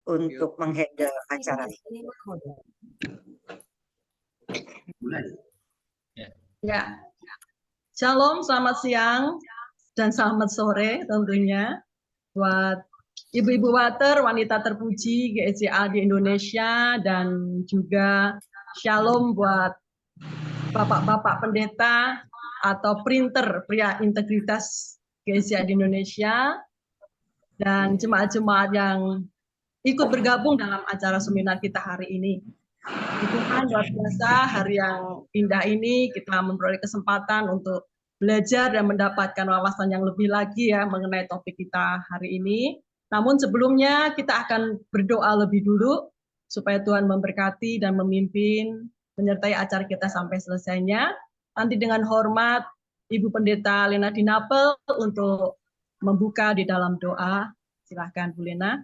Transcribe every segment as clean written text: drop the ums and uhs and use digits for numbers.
untuk menghandle acara ini. Ya, Shalom, selamat siang dan selamat sore tentunya buat ibu-ibu water, wanita terpuji GSCA di Indonesia, dan juga Shalom buat bapak-bapak pendeta atau printer pria integritas GSCA di Indonesia, dan jemaat-jemaat yang ikut bergabung dalam acara seminar kita hari ini. Tuhan, luar biasa, hari yang indah ini kita memperoleh kesempatan untuk belajar dan mendapatkan wawasan yang lebih lagi ya mengenai topik kita hari ini. Namun sebelumnya kita akan berdoa lebih dulu supaya Tuhan memberkati dan memimpin menyertai acara kita sampai selesainya. Nanti dengan hormat Ibu Pendeta Lena Dinapel untuk membuka di dalam doa. Silahkan Bu Lena.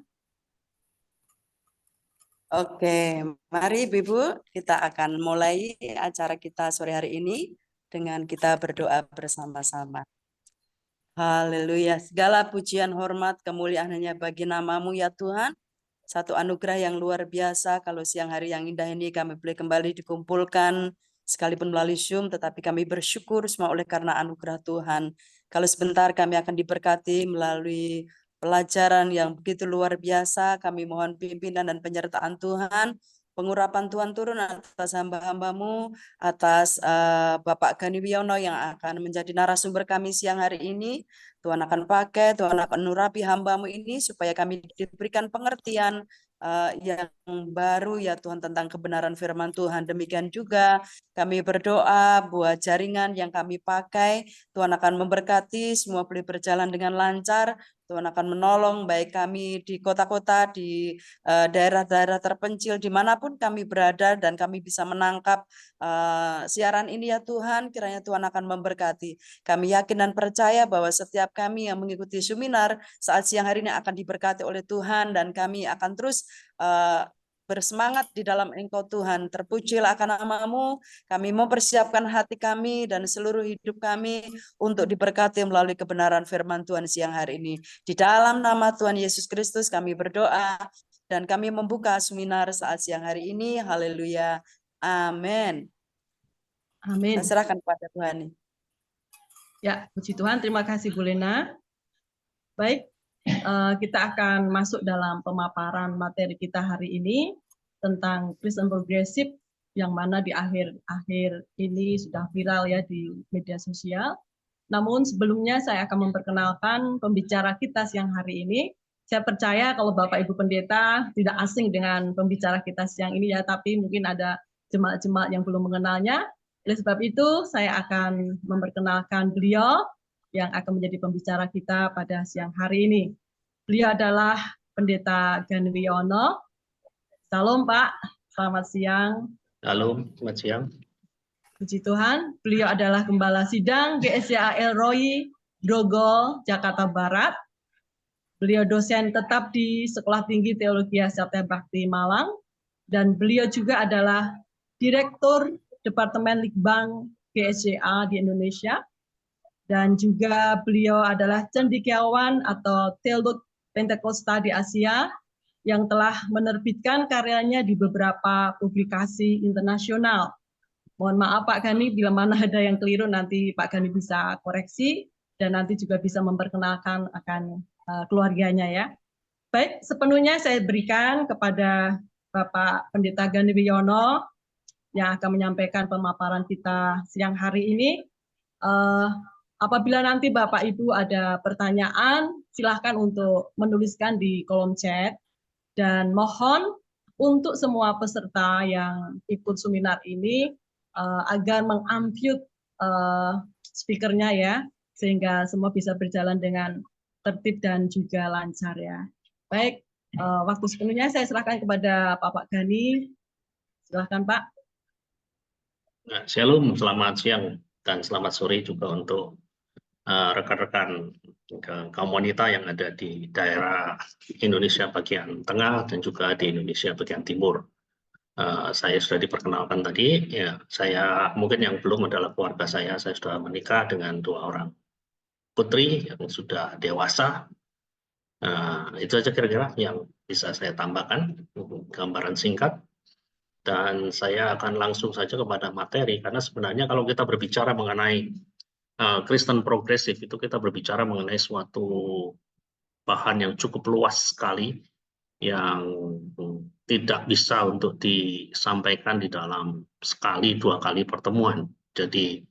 Oke, mari Ibu, kita akan mulai acara kita sore hari ini dengan kita berdoa bersama-sama. Haleluya, segala pujian, hormat, kemuliaan hanya bagi nama-Mu ya Tuhan. Satu anugerah yang luar biasa kalau siang hari yang indah ini kami boleh kembali dikumpulkan sekalipun melalui Zoom, tetapi kami bersyukur semua oleh karena anugerah Tuhan. Kalau sebentar kami akan diberkati melalui pelajaran yang begitu luar biasa, kami mohon pimpinan dan penyertaan Tuhan, pengurapan Tuhan turun atas hamba-hamba-Mu, atas Bapak Gani Wiono yang akan menjadi narasumber kami siang hari ini. Tuhan akan pakai, Tuhan akan nurapi hamba-Mu ini supaya kami diberikan pengertian yang baru ya Tuhan tentang kebenaran firman Tuhan. Demikian juga kami berdoa buat jaringan yang kami pakai, Tuhan akan memberkati, semua boleh berjalan dengan lancar. Tuhan akan menolong baik kami di kota-kota, di daerah-daerah terpencil, dimanapun kami berada, dan kami bisa menangkap siaran ini ya Tuhan. Kiranya Tuhan akan memberkati. Kami yakin dan percaya bahwa setiap kami yang mengikuti seminar saat siang hari ini akan diberkati oleh Tuhan, dan kami akan terus bersemangat di dalam Engkau Tuhan. Terpujilah akan nama-Mu. Kami mempersiapkan hati kami dan seluruh hidup kami untuk diberkati melalui kebenaran firman Tuhan siang hari ini. Di dalam nama Tuhan Yesus Kristus kami berdoa dan kami membuka seminar saat siang hari ini. Haleluya. Amin. Amin. Saya serahkan kepada Tuhan. Ya, puji Tuhan. Terima kasih Bu Lena. Baik, kita akan masuk dalam pemaparan materi kita hari ini tentang Kristen progresif, yang mana di akhir-akhir ini sudah viral ya di media sosial. Namun sebelumnya saya akan memperkenalkan pembicara kita siang hari ini. Saya percaya kalau Bapak Ibu Pendeta tidak asing dengan pembicara kita siang ini ya, tapi mungkin ada jemaat-jemaat yang belum mengenalnya. Oleh sebab itu saya akan memperkenalkan beliau yang akan menjadi pembicara kita pada siang hari ini. Beliau adalah Pendeta Gani Wiono. Salam Pak, selamat siang. Halo, selamat siang. Puji Tuhan, beliau adalah Gembala Sidang GSCA Elroy, Grogol, Jakarta Barat. Beliau dosen tetap di Sekolah Tinggi Teologi Satya Bakti Malang, dan beliau juga adalah Direktur Departemen Litbang GSCA di Indonesia, dan juga beliau adalah cendekiawan atau teolog Pentakosta di Asia yang telah menerbitkan karyanya di beberapa publikasi internasional. Mohon maaf Pak Gani, bila mana ada yang keliru nanti Pak Gani bisa koreksi, dan nanti juga bisa memperkenalkan akan keluarganya ya. Baik, sepenuhnya saya berikan kepada Bapak Pendeta Gani Wiono yang akan menyampaikan pemaparan kita siang hari ini. Apabila nanti Bapak Ibu ada pertanyaan, silahkan untuk menuliskan di kolom chat, dan mohon untuk semua peserta yang ikut seminar ini agar mengunmute speakernya ya, sehingga semua bisa berjalan dengan tertib dan juga lancar ya. Baik, waktu sepenuhnya saya serahkan kepada Pak Gani. Silahkan Pak. Nah, Shalom, selamat siang dan selamat sore juga untuk rekan-rekan kaum wanita yang ada di daerah Indonesia bagian tengah dan juga di Indonesia bagian timur. Saya sudah diperkenalkan tadi, ya, saya mungkin yang belum adalah keluarga saya sudah menikah dengan 2 orang putri yang sudah dewasa, Itu aja kira-kira yang bisa saya tambahkan, gambaran singkat. Dan saya akan langsung saja kepada materi, karena sebenarnya kalau kita berbicara mengenai Kristen progresif, itu kita berbicara mengenai suatu bahan yang cukup luas sekali, yang tidak bisa untuk disampaikan di dalam sekali, 2 kali pertemuan. Jadi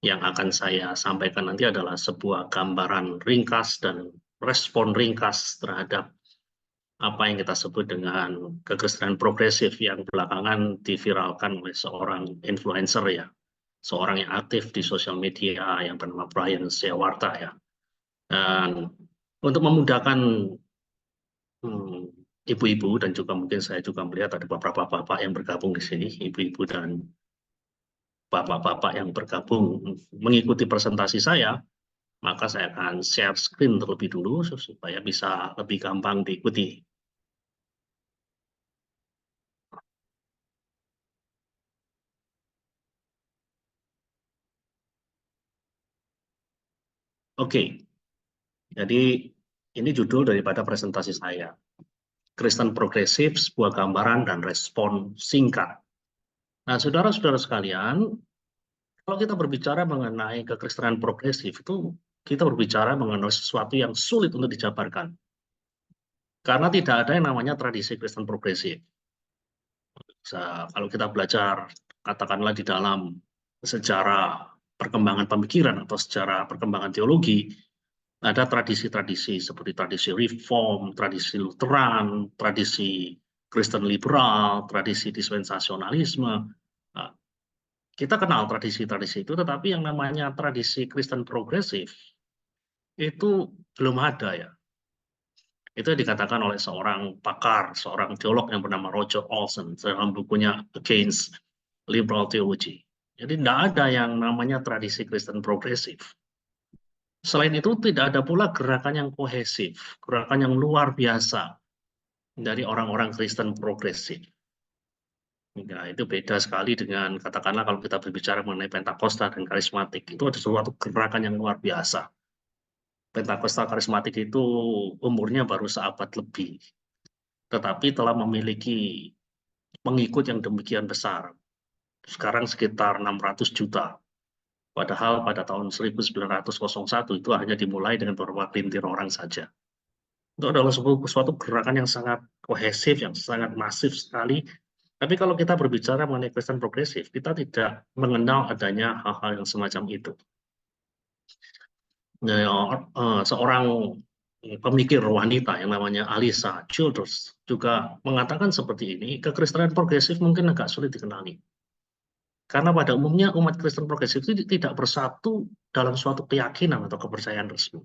yang akan saya sampaikan nanti adalah sebuah gambaran ringkas dan respon ringkas terhadap apa yang kita sebut dengan kekristenan progresif yang belakangan diviralkan oleh seorang influencer ya, seorang yang aktif di sosial media yang bernama Brian Seawarta ya. Dan untuk memudahkan ibu-ibu dan juga mungkin saya juga melihat ada beberapa bapak yang bergabung di sini, ibu-ibu dan bapak-bapak yang bergabung mengikuti presentasi saya, maka saya akan share screen terlebih dulu supaya bisa lebih gampang diikuti. Oke, jadi ini judul daripada presentasi saya. Kristen progresif, sebuah gambaran dan respon singkat. Nah, saudara-saudara sekalian, kalau kita berbicara mengenai kekristenan progresif, itu kita berbicara mengenai sesuatu yang sulit untuk dijabarkan. Karena tidak ada yang namanya tradisi Kristen progresif. Kalau kita belajar, katakanlah di dalam sejarah perkembangan pemikiran atau sejarah perkembangan teologi, ada tradisi-tradisi seperti tradisi Reform, tradisi Lutheran, tradisi Kristen liberal, tradisi dispensasionalisme. Nah, kita kenal tradisi-tradisi itu, tetapi yang namanya tradisi Kristen progresif itu belum ada ya. Itu dikatakan oleh seorang pakar, seorang teolog yang bernama Roger Olson dalam bukunya Against Liberal Theology. Jadi tidak ada yang namanya tradisi Kristen progresif. Selain itu tidak ada pula gerakan yang kohesif, gerakan yang luar biasa dari orang-orang Kristen progresif. Nah, itu beda sekali dengan katakanlah kalau kita berbicara mengenai Pentakosta dan karismatik, itu ada suatu gerakan yang luar biasa. Pentakosta karismatik itu umurnya baru seabad lebih, tetapi telah memiliki pengikut yang demikian besar. Sekarang sekitar 600 juta. Padahal pada tahun 1901 itu hanya dimulai dengan beberapa gelintir orang saja. Itu adalah suatu gerakan yang sangat kohesif, yang sangat masif sekali. Tapi kalau kita berbicara mengenai Kristen progresif, kita tidak mengenal adanya hal-hal yang semacam itu. Seorang pemikir wanita yang namanya Alisa Childers juga mengatakan seperti ini, kekristenan progresif mungkin agak sulit dikenali. Karena pada umumnya umat Kristen progresif itu tidak bersatu dalam suatu keyakinan atau kepercayaan resmi.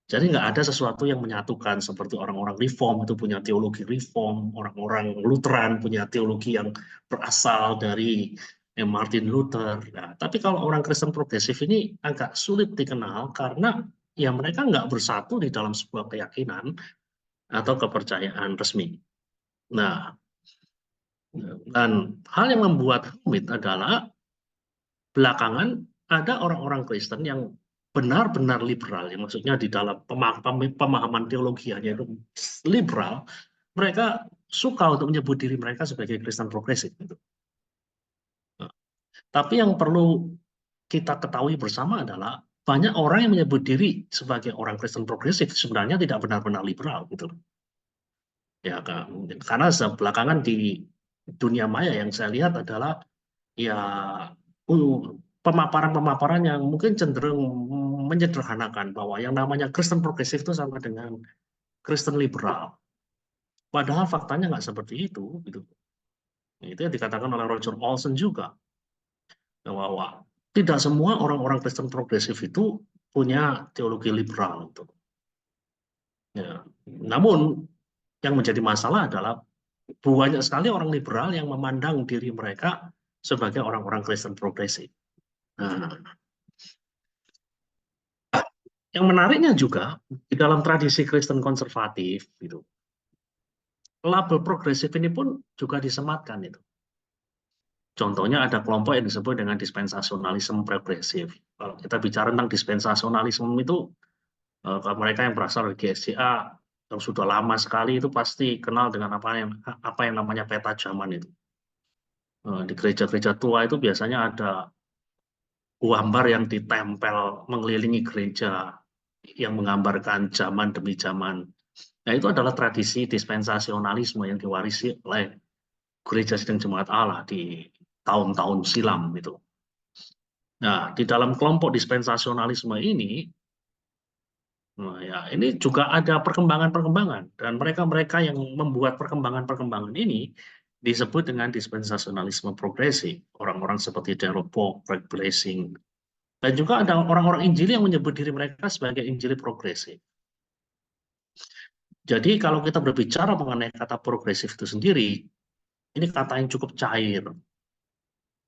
Jadi nggak ada sesuatu yang menyatukan seperti orang-orang Reform itu punya teologi Reform, orang-orang Lutheran punya teologi yang berasal dari Martin Luther. Nah, tapi kalau orang Kristen progresif ini agak sulit dikenal karena ya mereka nggak bersatu di dalam sebuah keyakinan atau kepercayaan resmi. Nah, dan hal yang membuat rumit adalah belakangan ada orang-orang Kristen yang benar-benar liberal, yang maksudnya di dalam pemahaman teologianya itu liberal, mereka suka untuk menyebut diri mereka sebagai Kristen progresif. Nah, tapi yang perlu kita ketahui bersama adalah banyak orang yang menyebut diri sebagai orang Kristen progresif sebenarnya tidak benar-benar liberal gitu. Ya, karena belakangan di dunia maya yang saya lihat adalah ya pemaparan-pemaparan yang mungkin cenderung menyederhanakan bahwa yang namanya Kristen progresif itu sama dengan Kristen liberal. Padahal faktanya nggak seperti itu. Gitu. Itu yang dikatakan oleh Roger Olson juga. Bahwa tidak semua orang-orang Kristen progresif itu punya teologi liberal. Gitu. Ya. Namun yang menjadi masalah adalah banyak sekali orang liberal yang memandang diri mereka sebagai orang-orang Kristen progresif. Nah, yang menariknya juga di dalam tradisi Kristen konservatif, gitu, label progresif ini pun juga disematkan itu. Contohnya ada kelompok yang disebut dengan dispensasionalisme progresif. Kalau kita bicara tentang dispensasionalisme itu Kalau mereka yang berasal dari GSCA yang sudah lama sekali itu pasti kenal dengan apa yang namanya peta zaman itu. Di gereja-gereja tua itu biasanya ada gambar yang ditempel mengelilingi gereja yang menggambarkan zaman demi zaman. Nah, itu adalah tradisi dispensasionalisme yang diwarisi oleh Gereja Sidang Jemaat Allah di tahun-tahun silam itu. Nah, di dalam kelompok dispensasionalisme ini, nah ya, ini juga ada perkembangan-perkembangan dan mereka-mereka yang membuat perkembangan-perkembangan ini disebut dengan dispensasionalisme progresif. Orang-orang seperti Darrell Bock, Craig Blessing, dan juga ada orang-orang Injili yang menyebut diri mereka sebagai Injili progresif. Jadi kalau kita berbicara mengenai kata progresif itu sendiri, ini kata yang cukup cair.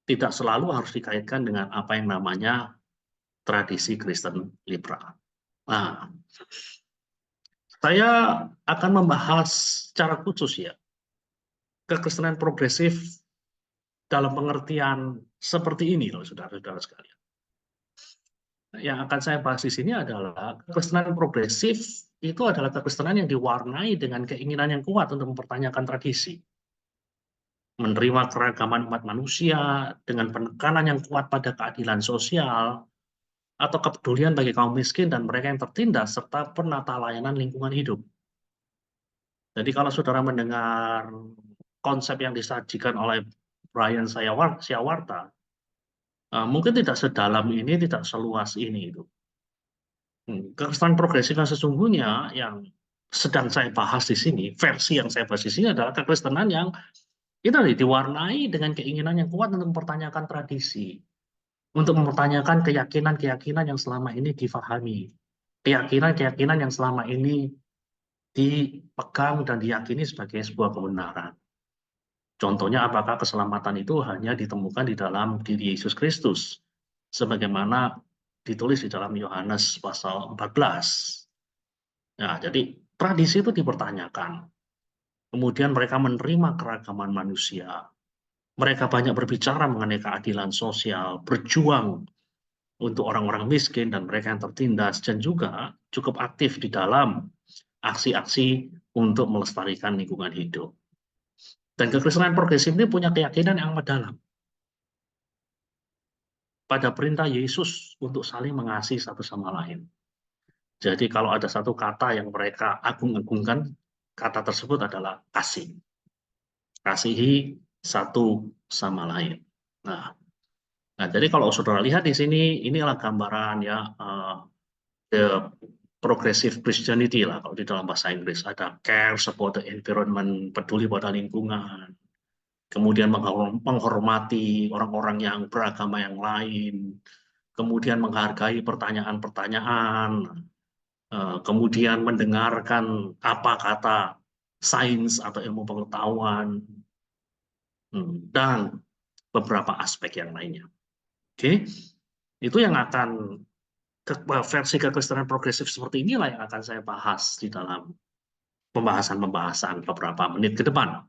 Tidak selalu harus dikaitkan dengan apa yang namanya tradisi Kristen liberal. Nah, saya akan membahas secara khusus ya, kekristenan progresif dalam pengertian seperti ini loh, saudara-saudara sekalian. Yang akan saya bahas di sini adalah kekristenan progresif itu adalah kekristenan yang diwarnai dengan keinginan yang kuat untuk mempertanyakan tradisi, menerima keragaman umat manusia dengan penekanan yang kuat pada keadilan sosial atau kepedulian bagi kaum miskin dan mereka yang tertindas serta penata layanan lingkungan hidup. Jadi kalau saudara mendengar konsep yang disajikan oleh Brian Siawarta, mungkin tidak sedalam ini, tidak seluas ini itu. Kekristenan progresif yang sesungguhnya yang sedang saya bahas di sini, versi yang saya bahas di sini adalah kekristenan yang itu diwarnai dengan keinginan yang kuat untuk mempertanyakan tradisi, untuk mempertanyakan keyakinan-keyakinan yang selama ini difahami, keyakinan-keyakinan yang selama ini dipegang dan diyakini sebagai sebuah kebenaran. Contohnya, apakah keselamatan itu hanya ditemukan di dalam diri Yesus Kristus, sebagaimana ditulis di dalam Yohanes pasal 14. Nah, jadi tradisi itu dipertanyakan. Kemudian mereka menerima keragaman manusia. Mereka banyak berbicara mengenai keadilan sosial, berjuang untuk orang-orang miskin dan mereka yang tertindas, dan juga cukup aktif di dalam aksi-aksi untuk melestarikan lingkungan hidup. Dan kekristenan progresif ini punya keyakinan yang amat dalam pada perintah Yesus untuk saling mengasihi satu sama lain. Jadi kalau ada satu kata yang mereka agung-agungkan, kata tersebut adalah kasih. Kasihi satu sama lain. Nah, jadi kalau saudara lihat di sini, inilah gambaran ya the progressive Christianity lah kalau di dalam bahasa Inggris. Ada care, support the environment, peduli pada lingkungan, kemudian menghormati orang-orang yang beragama yang lain, kemudian menghargai pertanyaan-pertanyaan, kemudian mendengarkan apa kata sains atau ilmu pengetahuan, dan beberapa aspek yang lainnya. Oke, itu yang akan versi kekristenan progresif seperti inilah yang akan saya bahas di dalam pembahasan-pembahasan beberapa menit ke depan.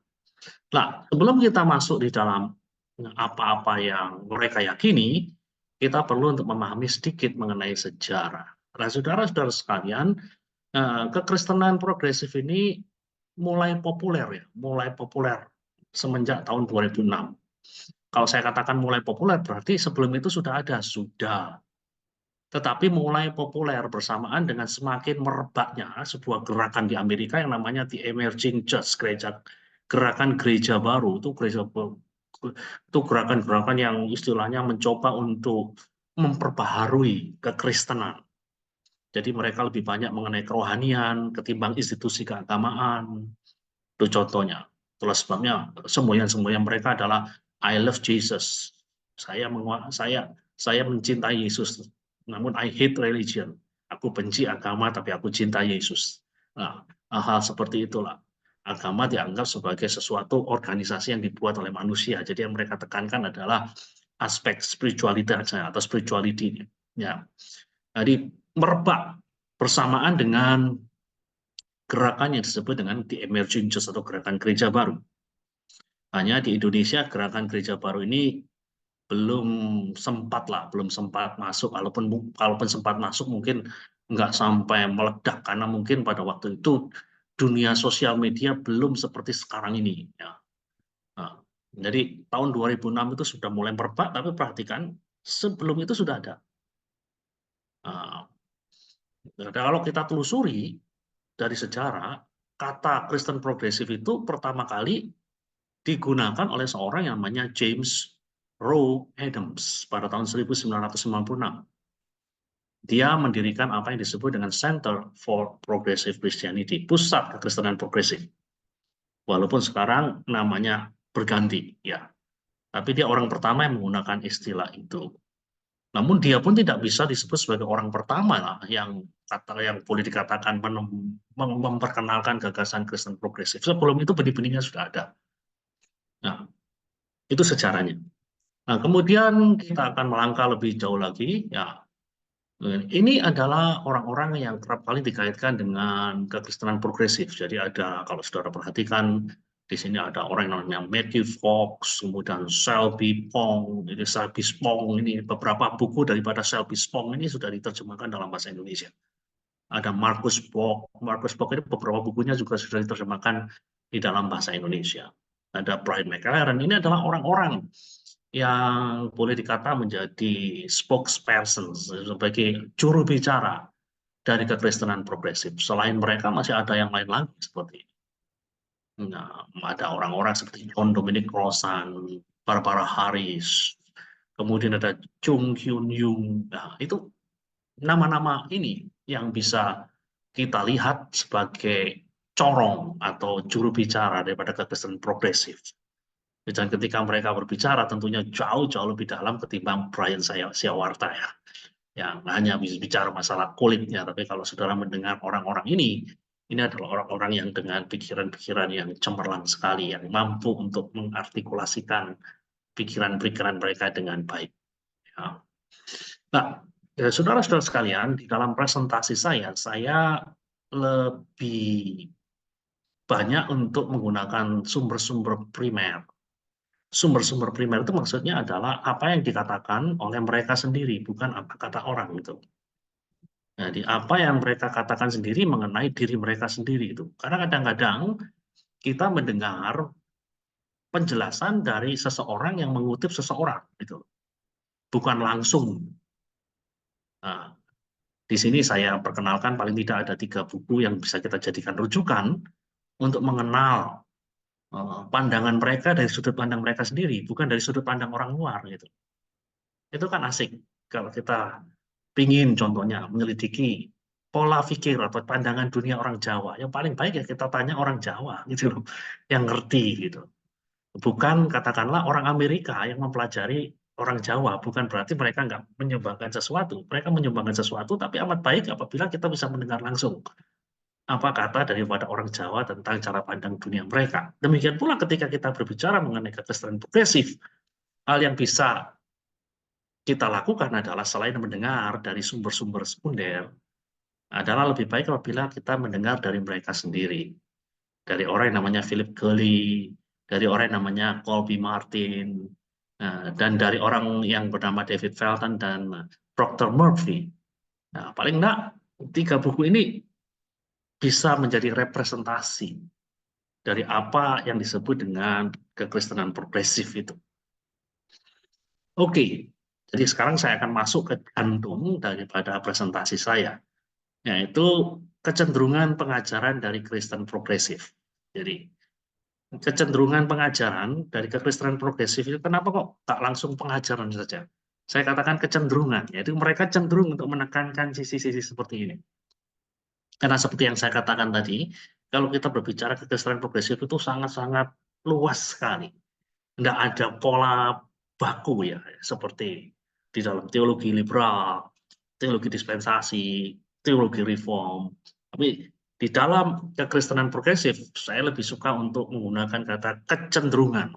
Nah, sebelum kita masuk di dalam apa-apa yang mereka yakini, kita perlu untuk memahami sedikit mengenai sejarah. Nah, saudara-saudara sekalian, kekristenan progresif ini mulai populer semenjak tahun 2006. Kalau saya katakan mulai populer, berarti sebelum itu sudah ada, tetapi mulai populer bersamaan dengan semakin merebaknya sebuah gerakan di Amerika yang namanya The Emerging Church, gerakan gereja baru. Itu gerakan-gerakan yang istilahnya mencoba untuk memperbaharui kekristenan. Jadi mereka lebih banyak mengenai kerohanian ketimbang institusi keagamaan. Itu contohnya. Itulah sebabnya semboyan-semboyan mereka adalah I love Jesus. Saya mencintai Yesus. Namun I hate religion. Aku benci agama tapi aku cinta Yesus. Nah, hal seperti itulah. Agama dianggap sebagai sesuatu organisasi yang dibuat oleh manusia. Jadi yang mereka tekankan adalah aspek spiritualitasnya atau spirituality-nya. Ya. Jadi merebak bersamaan dengan gerakan yang disebut dengan The Emerging Church atau gerakan gereja baru. Hanya di Indonesia gerakan gereja baru ini belum sempat masuk, kalaupun sempat masuk mungkin nggak sampai meledak karena mungkin pada waktu itu dunia sosial media belum seperti sekarang ini. Ya. Nah, jadi tahun 2006 itu sudah mulai merebak, tapi perhatikan sebelum itu sudah ada. Nah, kalau kita telusuri dari sejarah, kata Kristen progresif itu pertama kali digunakan oleh seorang yang namanya James Rowe Adams pada tahun 1996. Dia mendirikan apa yang disebut dengan Center for Progressive Christianity, pusat kekristenan progresif. Walaupun sekarang namanya berganti, ya. Tapi dia orang pertama yang menggunakan istilah itu. Namun dia pun tidak bisa disebut sebagai orang pertama lah yang boleh dikatakan memperkenalkan gagasan Kristen progresif. Sebelum itu benih-benihnya sudah ada. Nah, itu sejarahnya. Nah, kemudian kita akan melangkah lebih jauh lagi, ya. Ini adalah orang-orang yang kerap kali dikaitkan dengan kekristenan progresif. Jadi ada, kalau saudara perhatikan, di sini ada orang yang namanya Matthew Fox, kemudian Selby Spong. Ini Selby Spong ini beberapa buku daripada Selby Spong ini sudah diterjemahkan dalam bahasa Indonesia. Ada Marcus Borg ini beberapa bukunya juga sudah diterjemahkan di dalam bahasa Indonesia. Ada Brian McLaren, ini adalah orang-orang yang boleh dikata menjadi spokesperson sebagai juru bicara dari kekristenan progresif. Selain mereka masih ada yang lain lagi seperti ini. Nah, ada orang-orang seperti John Dominic Crossan, Barbara Harris, kemudian ada Chung Hyun Young. Nah, itu nama-nama ini yang bisa kita lihat sebagai corong atau juru bicara daripada kekristenan progresif. Dan ketika mereka berbicara tentunya jauh-jauh lebih dalam ketimbang Brian Siawarta ya. Yang hanya bisa bicara masalah kulitnya. Tapi kalau saudara mendengar orang-orang ini adalah orang-orang yang dengan pikiran-pikiran yang cemerlang sekali, yang mampu untuk mengartikulasikan pikiran-pikiran mereka dengan baik. Ya. Nah, saudara-saudara sekalian, di dalam presentasi saya lebih banyak untuk menggunakan sumber-sumber primer. Sumber-sumber primer itu maksudnya adalah apa yang dikatakan oleh mereka sendiri, bukan apa kata orang itu. Jadi apa yang mereka katakan sendiri mengenai diri mereka sendiri itu. Karena kadang-kadang kita mendengar penjelasan dari seseorang yang mengutip seseorang gitu. Bukan langsung. Nah, di sini saya perkenalkan paling tidak ada 3 buku yang bisa kita jadikan rujukan untuk mengenal pandangan mereka dari sudut pandang mereka sendiri, bukan dari sudut pandang orang luar gitu. Itu kan asik kalau kita ingin contohnya menyelidiki pola pikir atau pandangan dunia orang Jawa. Yang paling baik ya kita tanya orang Jawa gitu loh, yang ngerti gitu. Bukan katakanlah orang Amerika yang mempelajari orang Jawa, bukan berarti mereka nggak menyumbangkan sesuatu. Mereka menyumbangkan sesuatu, tapi amat baik apabila kita bisa mendengar langsung apa kata daripada orang Jawa tentang cara pandang dunia mereka. Demikian pula ketika kita berbicara mengenai kekristenan progresif, hal yang bisa kita lakukan adalah selain mendengar dari sumber-sumber sekunder, adalah lebih baik apabila kita mendengar dari mereka sendiri. Dari orang yang namanya Philip Kelly, dari orang yang namanya Colby Martin, dan dari orang yang bernama David Felton dan Dr. Murphy. Nah, paling enggak 3 buku ini bisa menjadi representasi dari apa yang disebut dengan kekristenan progresif itu. Oke, jadi sekarang saya akan masuk ke jantung daripada presentasi saya, yaitu kecenderungan pengajaran dari Kristen progresif. Jadi, kecenderungan pengajaran dari kekristenan progresif itu kenapa kok tak langsung pengajaran saja? Saya katakan kecenderungan, yaitu mereka cenderung untuk menekankan sisi-sisi seperti ini. Karena seperti yang saya katakan tadi, kalau kita berbicara kekristenan progresif itu sangat-sangat luas sekali. Tidak ada pola baku ya, seperti di dalam teologi liberal, teologi dispensasi, teologi reform. Tapi di dalam kekristenan progresif, saya lebih suka untuk menggunakan kata kecenderungan.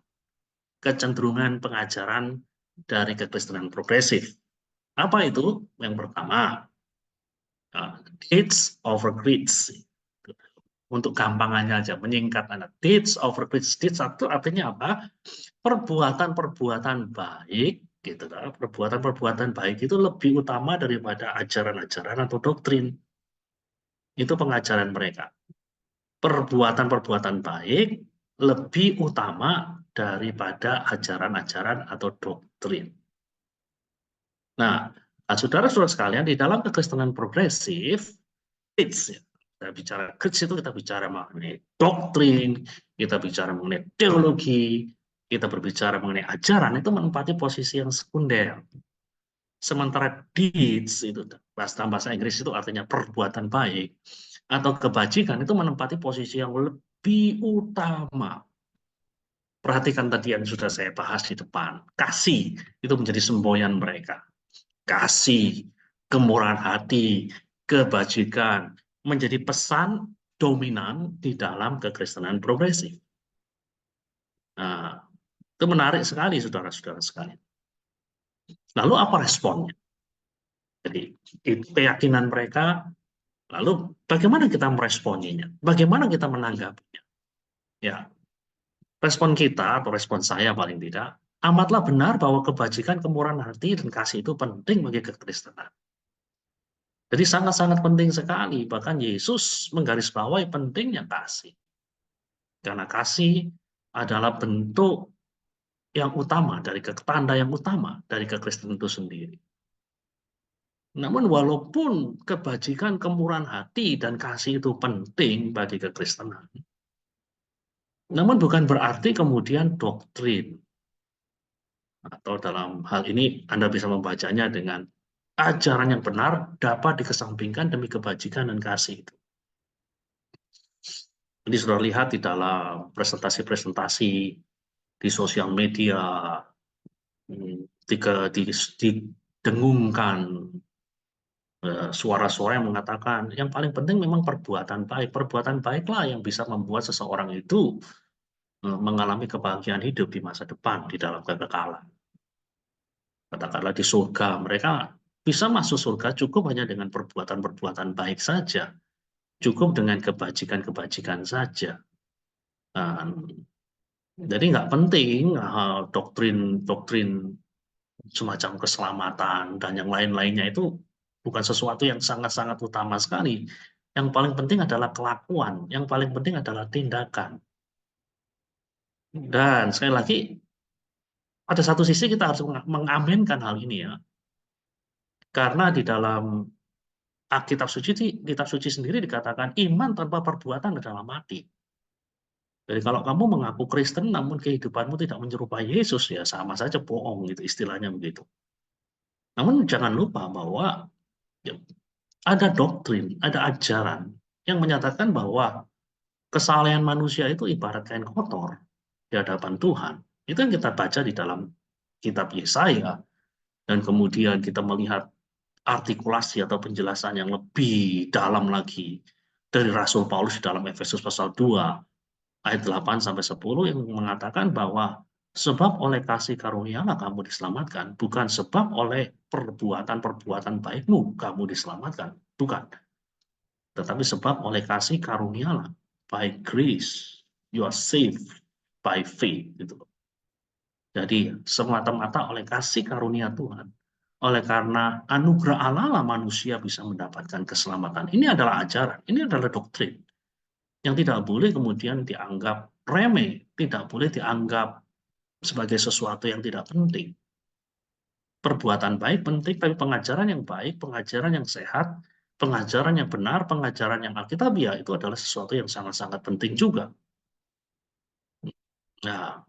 Kecenderungan pengajaran dari kekristenan progresif. Apa itu? Yang pertama, deeds over creeds. Untuk gampangannya aja, menyingkat anak. Deeds over creeds. Deeds itu artinya apa? Perbuatan-perbuatan baik gitu kan. Perbuatan-perbuatan baik itu lebih utama daripada ajaran-ajaran atau doktrin. Itu pengajaran mereka. Perbuatan-perbuatan baik lebih utama daripada ajaran-ajaran atau doktrin. Nah, saudara-saudara sekalian, di dalam kekristenan progresif, ya, kita bicara Kristen itu kita bicara mengenai doktrin, kita bicara mengenai teologi, kita berbicara mengenai ajaran, itu menempati posisi yang sekunder. Sementara deeds itu bahasa Inggris itu artinya perbuatan baik atau kebajikan itu menempati posisi yang lebih utama. Perhatikan tadi yang sudah saya bahas di depan. Kasih itu menjadi semboyan mereka. Kasih, kemurahan hati, kebajikan menjadi pesan dominan di dalam kekristenan progresif. Nah, itu menarik sekali saudara-saudara sekalian. Lalu apa responnya? Jadi keyakinan mereka, lalu bagaimana kita meresponinya? Bagaimana kita menanggapinya? Ya, respon kita atau respon saya paling tidak, amatlah benar bahwa kebajikan, kemurahan hati, dan kasih itu penting bagi kekristenan. Jadi sangat-sangat penting sekali, bahkan Yesus menggarisbawahi pentingnya kasih. Karena kasih adalah bentuk yang utama, tanda yang utama dari kekristenan itu sendiri. Namun walaupun kebajikan, kemurahan hati, dan kasih itu penting bagi kekristenan, namun bukan berarti kemudian doktrin, atau dalam hal ini Anda bisa membacanya dengan ajaran yang benar dapat dikesampingkan demi kebajikan dan kasih itu. Ini sudah lihat di dalam presentasi-presentasi di sosial media, didengungkan suara-suara yang mengatakan yang paling penting memang perbuatan baik. Perbuatan baiklah yang bisa membuat seseorang itu mengalami kebahagiaan hidup di masa depan, di dalam kekekalan. Katakanlah di surga, mereka bisa masuk surga cukup hanya dengan perbuatan-perbuatan baik saja. Cukup dengan kebajikan-kebajikan saja. Jadi nggak penting doktrin semacam keselamatan dan yang lain-lainnya itu bukan sesuatu yang sangat-sangat utama sekali. Yang paling penting adalah kelakuan, yang paling penting adalah tindakan. Dan sekali lagi, pada satu sisi kita harus mengamenkan hal ini ya. Karena di dalam kitab suci sendiri dikatakan iman tanpa perbuatan adalah mati. Jadi kalau kamu mengaku Kristen namun kehidupanmu tidak menyerupai Yesus, ya sama saja bohong gitu, istilahnya begitu. Namun jangan lupa bahwa ya, ada doktrin, ada ajaran yang menyatakan bahwa kesalahan manusia itu ibarat kain kotor di hadapan Tuhan. Itu yang kita baca di dalam kitab Yesaya. Dan kemudian kita melihat artikulasi atau penjelasan yang lebih dalam lagi dari Rasul Paulus di dalam Efesus pasal 2 ayat 8-10 yang mengatakan bahwa sebab oleh kasih karunialah kamu diselamatkan, bukan sebab oleh perbuatan-perbuatan baikmu kamu diselamatkan, bukan. Tetapi sebab oleh kasih karunialah, by grace you are saved by faith, gitu. Jadi semata-mata oleh kasih karunia Tuhan, oleh karena anugerah Allah manusia bisa mendapatkan keselamatan. Ini adalah ajaran, ini adalah doktrin yang tidak boleh kemudian dianggap remeh, tidak boleh dianggap sebagai sesuatu yang tidak penting. Perbuatan baik penting, tapi pengajaran yang baik, pengajaran yang sehat, pengajaran yang benar, pengajaran yang alkitabiah itu adalah sesuatu yang sangat-sangat penting juga. Nah,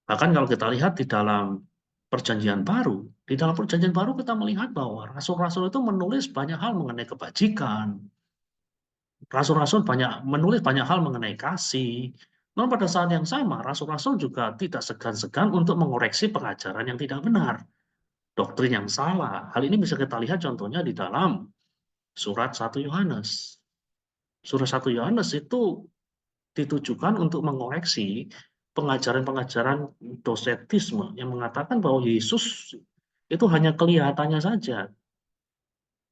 bahkan kalau kita lihat di dalam Perjanjian Baru, di dalam Perjanjian Baru kita melihat bahwa rasul-rasul itu menulis banyak hal mengenai kebajikan. Rasul-rasul menulis banyak hal mengenai kasih. Namun pada saat yang sama, rasul-rasul juga tidak segan-segan untuk mengoreksi pengajaran yang tidak benar, doktrin yang salah. Hal ini bisa kita lihat contohnya di dalam surat 1 Yohanes. Surat 1 Yohanes itu ditujukan untuk mengoreksi pengajaran-pengajaran dosetisme yang mengatakan bahwa Yesus itu hanya kelihatannya saja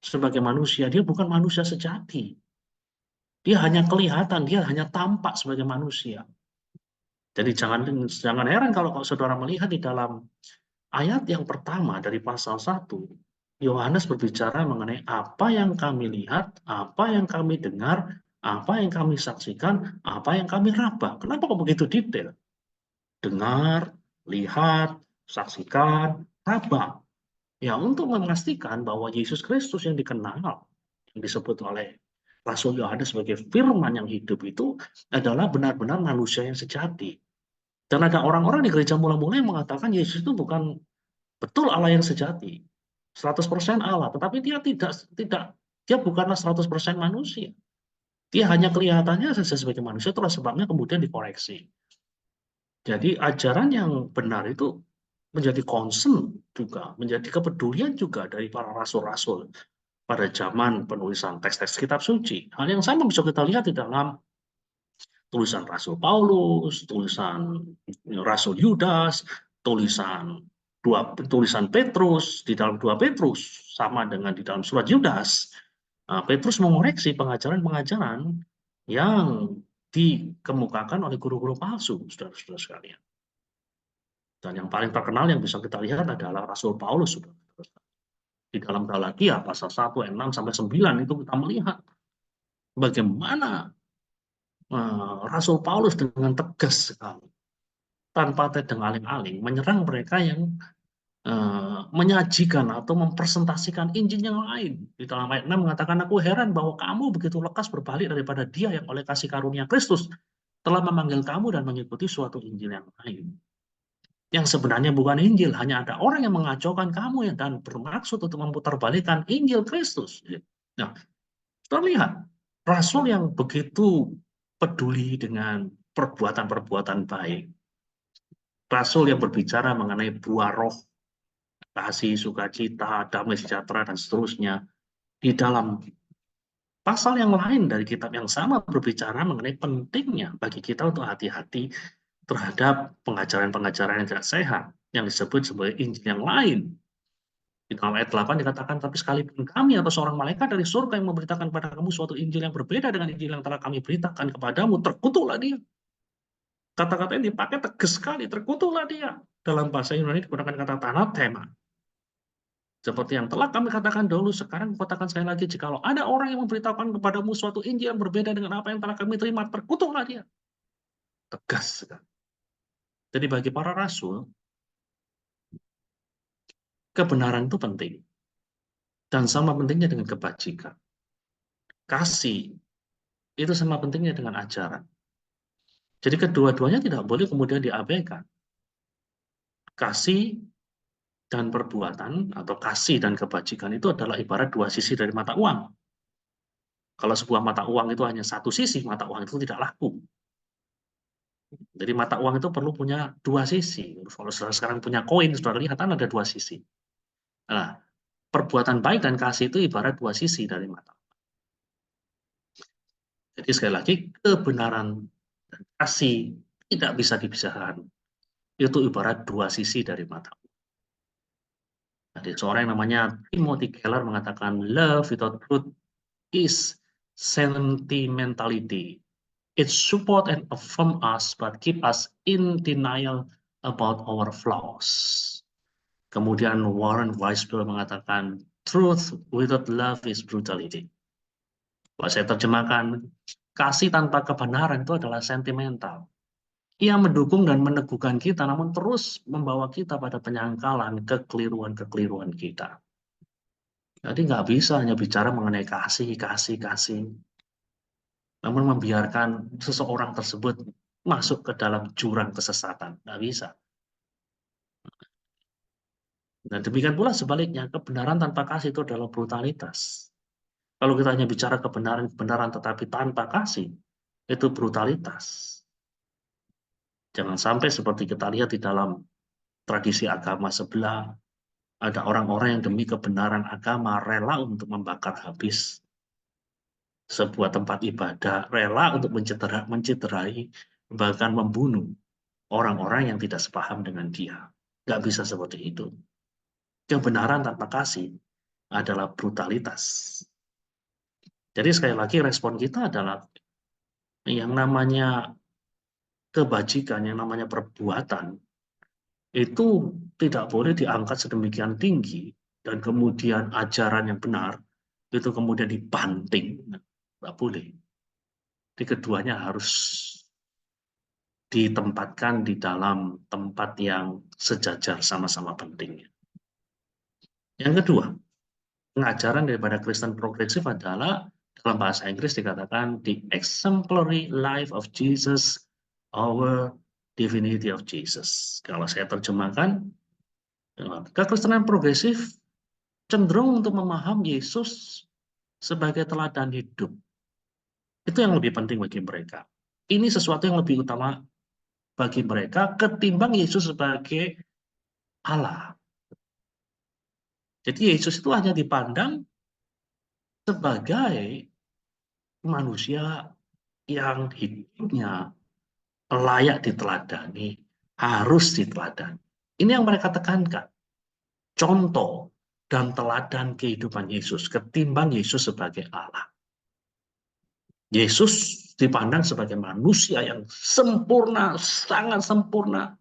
sebagai manusia, dia bukan manusia sejati. Dia hanya kelihatan, dia hanya tampak sebagai manusia. Jadi jangan heran kalau saudara melihat di dalam ayat yang pertama dari pasal 1, Yohanes berbicara mengenai apa yang kami lihat, apa yang kami dengar, apa yang kami saksikan, apa yang kami raba. Kenapa kok begitu detail? Dengar, lihat, saksikan, raba. Ya, untuk memastikan bahwa Yesus Kristus yang dikenal, yang disebut oleh Rasul Yohanes sebagai firman yang hidup itu adalah benar-benar manusia yang sejati. Dan ada orang-orang di gereja mula-mula yang mengatakan Yesus itu bukan betul Allah yang sejati, 100% Allah, tetapi dia bukanlah 100% manusia. Dia hanya kelihatannya saja sebagai manusia, itulah sebabnya kemudian dikoreksi. Jadi ajaran yang benar itu menjadi concern juga, menjadi kepedulian juga dari para rasul-rasul pada zaman penulisan teks-teks kitab suci. Hal yang sama bisa kita lihat di dalam tulisan Rasul Paulus, tulisan Rasul Yudas, tulisan Petrus di dalam 2 Petrus, sama dengan di dalam surat Yudas. Petrus mengoreksi pengajaran-pengajaran yang dikemukakan oleh guru-guru palsu, saudara-saudara sekalian. Dan yang paling terkenal yang bisa kita lihat adalah Rasul Paulus. Di dalam Galatia pasal 1 ayat 6 sampai 9 itu kita melihat bagaimana Rasul Paulus dengan tegas sekali, tanpa tedeng aling-aling, menyerang mereka yang menyajikan atau mempresentasikan Injil yang lain. Di dalam ayat 6 mengatakan, aku heran bahwa kamu begitu lekas berbalik daripada Dia yang oleh kasih karunia Kristus telah memanggil kamu dan mengikuti suatu Injil yang lain. Yang sebenarnya bukan Injil, hanya ada orang yang mengacaukan kamu dan bermaksud untuk memutarbalikkan Injil Kristus. Nah, terlihat Rasul yang begitu peduli dengan perbuatan-perbuatan baik. Rasul yang berbicara mengenai buah roh, kasih, sukacita, damai sejahtera, dan seterusnya. Di dalam pasal yang lain dari kitab yang sama berbicara mengenai pentingnya bagi kita untuk hati-hati terhadap pengajaran-pengajaran yang tidak sehat, yang disebut sebagai Injil yang lain. Di dalam ayat 8 dikatakan, tapi sekalipun kami atau seorang malaikat dari surga yang memberitakan kepada kamu suatu Injil yang berbeda dengan Injil yang telah kami beritakan kepadamu, terkutuklah dia. Kata-kata yang dipakai tegas sekali, terkutuklah dia. Dalam bahasa Yunani digunakan kata anathema. Seperti yang telah kami katakan dahulu, sekarang katakan sekali lagi, jikalau ada orang yang memberitakan kepadamu suatu Injil yang berbeda dengan apa yang telah kami terima, terkutuklah dia. Tegas sekali. Jadi bagi para rasul, kebenaran itu penting. Dan sama pentingnya dengan kebajikan. Kasih itu sama pentingnya dengan ajaran. Jadi kedua-duanya tidak boleh kemudian diabaikan. Kasih dan perbuatan atau kasih dan kebajikan itu adalah ibarat dua sisi dari mata uang. Kalau sebuah mata uang itu hanya satu sisi, mata uang itu tidak laku. Jadi mata uang itu perlu punya dua sisi. Kalau saudara sekarang punya koin, saudara lihat kan ada dua sisi. Nah, perbuatan baik dan kasih itu ibarat dua sisi dari mata uang. Jadi sekali lagi, kebenaran dan kasih tidak bisa dipisahkan. Itu ibarat dua sisi dari mata uang. Jadi seorang yang namanya Timothy Keller mengatakan, love without truth is sentimentality. It support and affirm us, but keep us in denial about our flaws. Kemudian Warren Weisberg mengatakan, truth without love is brutality. Kalau saya terjemahkan, kasih tanpa kebenaran itu adalah sentimental. Ia mendukung dan meneguhkan kita, namun terus membawa kita pada penyangkalan, kekeliruan-kekeliruan kita. Jadi nggak bisa hanya bicara mengenai kasih, namun membiarkan seseorang tersebut masuk ke dalam jurang kesesatan. Nggak bisa. Dan demikian pula sebaliknya, kebenaran tanpa kasih itu adalah brutalitas. Kalau kita hanya bicara kebenaran tetapi tanpa kasih, itu brutalitas. Jangan sampai seperti kita lihat di dalam tradisi agama sebelah, ada orang-orang yang demi kebenaran agama rela untuk membakar habis sebuah tempat ibadah, rela untuk mencederai, bahkan membunuh orang-orang yang tidak sepaham dengan dia. Nggak bisa seperti itu. Kebenaran tanpa kasih adalah brutalitas. Jadi sekali lagi respon kita adalah yang namanya kebajikan, yang namanya perbuatan, itu tidak boleh diangkat sedemikian tinggi, dan kemudian ajaran yang benar itu kemudian dibanting. Nggak boleh. Jadi keduanya harus ditempatkan di dalam tempat yang sejajar, sama-sama pentingnya. Yang kedua, pengajaran daripada Kristen progresif adalah dalam bahasa Inggris dikatakan the exemplary life of Jesus, our divinity of Jesus. Kalau saya terjemahkan, kekristenan progresif cenderung untuk memahami Yesus sebagai teladan hidup. Itu yang lebih penting bagi mereka. Ini sesuatu yang lebih utama bagi mereka ketimbang Yesus sebagai Allah. Jadi Yesus itu hanya dipandang sebagai manusia yang hidupnya layak diteladani, harus diteladani. Ini yang mereka tekankan. Contoh dan teladan kehidupan Yesus ketimbang Yesus sebagai Allah. Yesus dipandang sebagai manusia yang sempurna, sangat sempurna.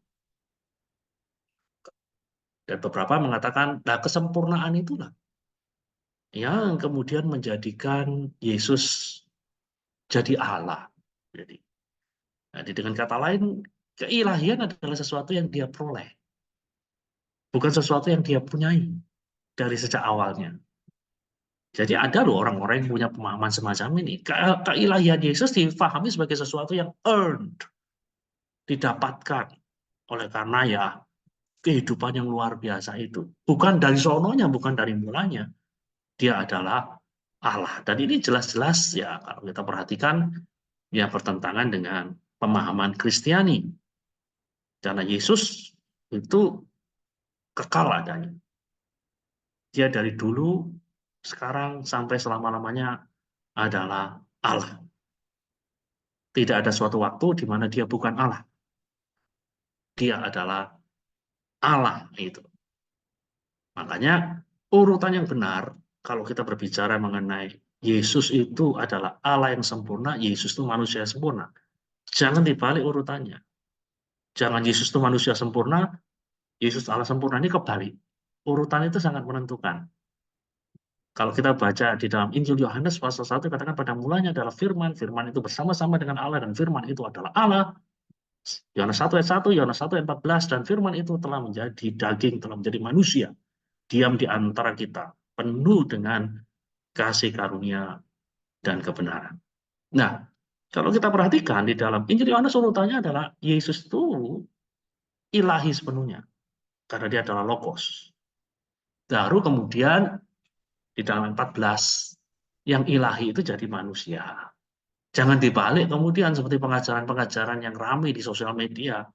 Dan beberapa mengatakan, nah kesempurnaan itulah yang kemudian menjadikan Yesus jadi Allah. Jadi dengan kata lain, keilahian adalah sesuatu yang dia peroleh. Bukan sesuatu yang dia punyai dari sejak awalnya. Jadi ada loh orang-orang yang punya pemahaman semacam ini. Keilahian Yesus difahami sebagai sesuatu yang earned, didapatkan oleh karena ya kehidupan yang luar biasa itu. Bukan dari sononya, bukan dari mulanya. Dia adalah Allah. Dan ini jelas-jelas ya kalau kita perhatikan ya bertentangan dengan pemahaman Kristiani. Karena Yesus itu kekal adanya. Dia dari dulu, sekarang, sampai selama-lamanya adalah Allah. Tidak ada suatu waktu di mana dia bukan Allah. Dia adalah Allah itu. Makanya urutan yang benar kalau kita berbicara mengenai Yesus itu adalah Allah yang sempurna, Yesus itu manusia yang sempurna. Jangan dibalik urutannya. Jangan Yesus itu manusia sempurna, Yesus Allah sempurna. Ini kebalik. Urutan itu sangat menentukan. Kalau kita baca di dalam Injil Yohanes pasal 1 katakan pada mulanya adalah firman, firman itu bersama-sama dengan Allah dan firman itu adalah Allah. Yohanes 1 ayat 1, Yohanes 1 ayat 14, dan firman itu telah menjadi daging, telah menjadi manusia, diam di antara kita, penuh dengan kasih karunia dan kebenaran. Nah, kalau kita perhatikan di dalam Injil Yohanes urutannya adalah Yesus itu ilahi sepenuhnya, karena dia adalah logos. Baru kemudian di dalam 14, yang ilahi itu jadi manusia. Jangan dibalik kemudian seperti pengajaran-pengajaran yang ramai di sosial media.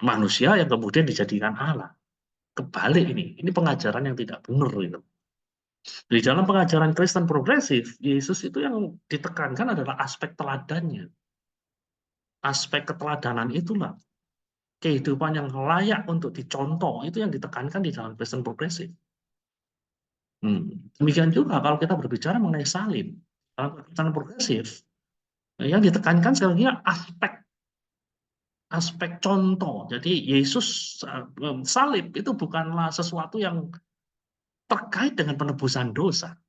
Manusia yang kemudian dijadikan Allah. Kebalik ini pengajaran yang tidak benar. Gitu. Di dalam pengajaran Kristen progresif, Yesus itu yang ditekankan adalah aspek teladannya. Aspek keteladanan itulah. Kehidupan yang layak untuk dicontoh, itu yang ditekankan di dalam Kristen progresif. Demikian juga kalau kita berbicara mengenai salib, dalam Kristen progresif, yang ditekankan sekali lagi aspek contoh. Jadi Yesus salib itu bukanlah sesuatu yang terkait dengan penebusan dosa.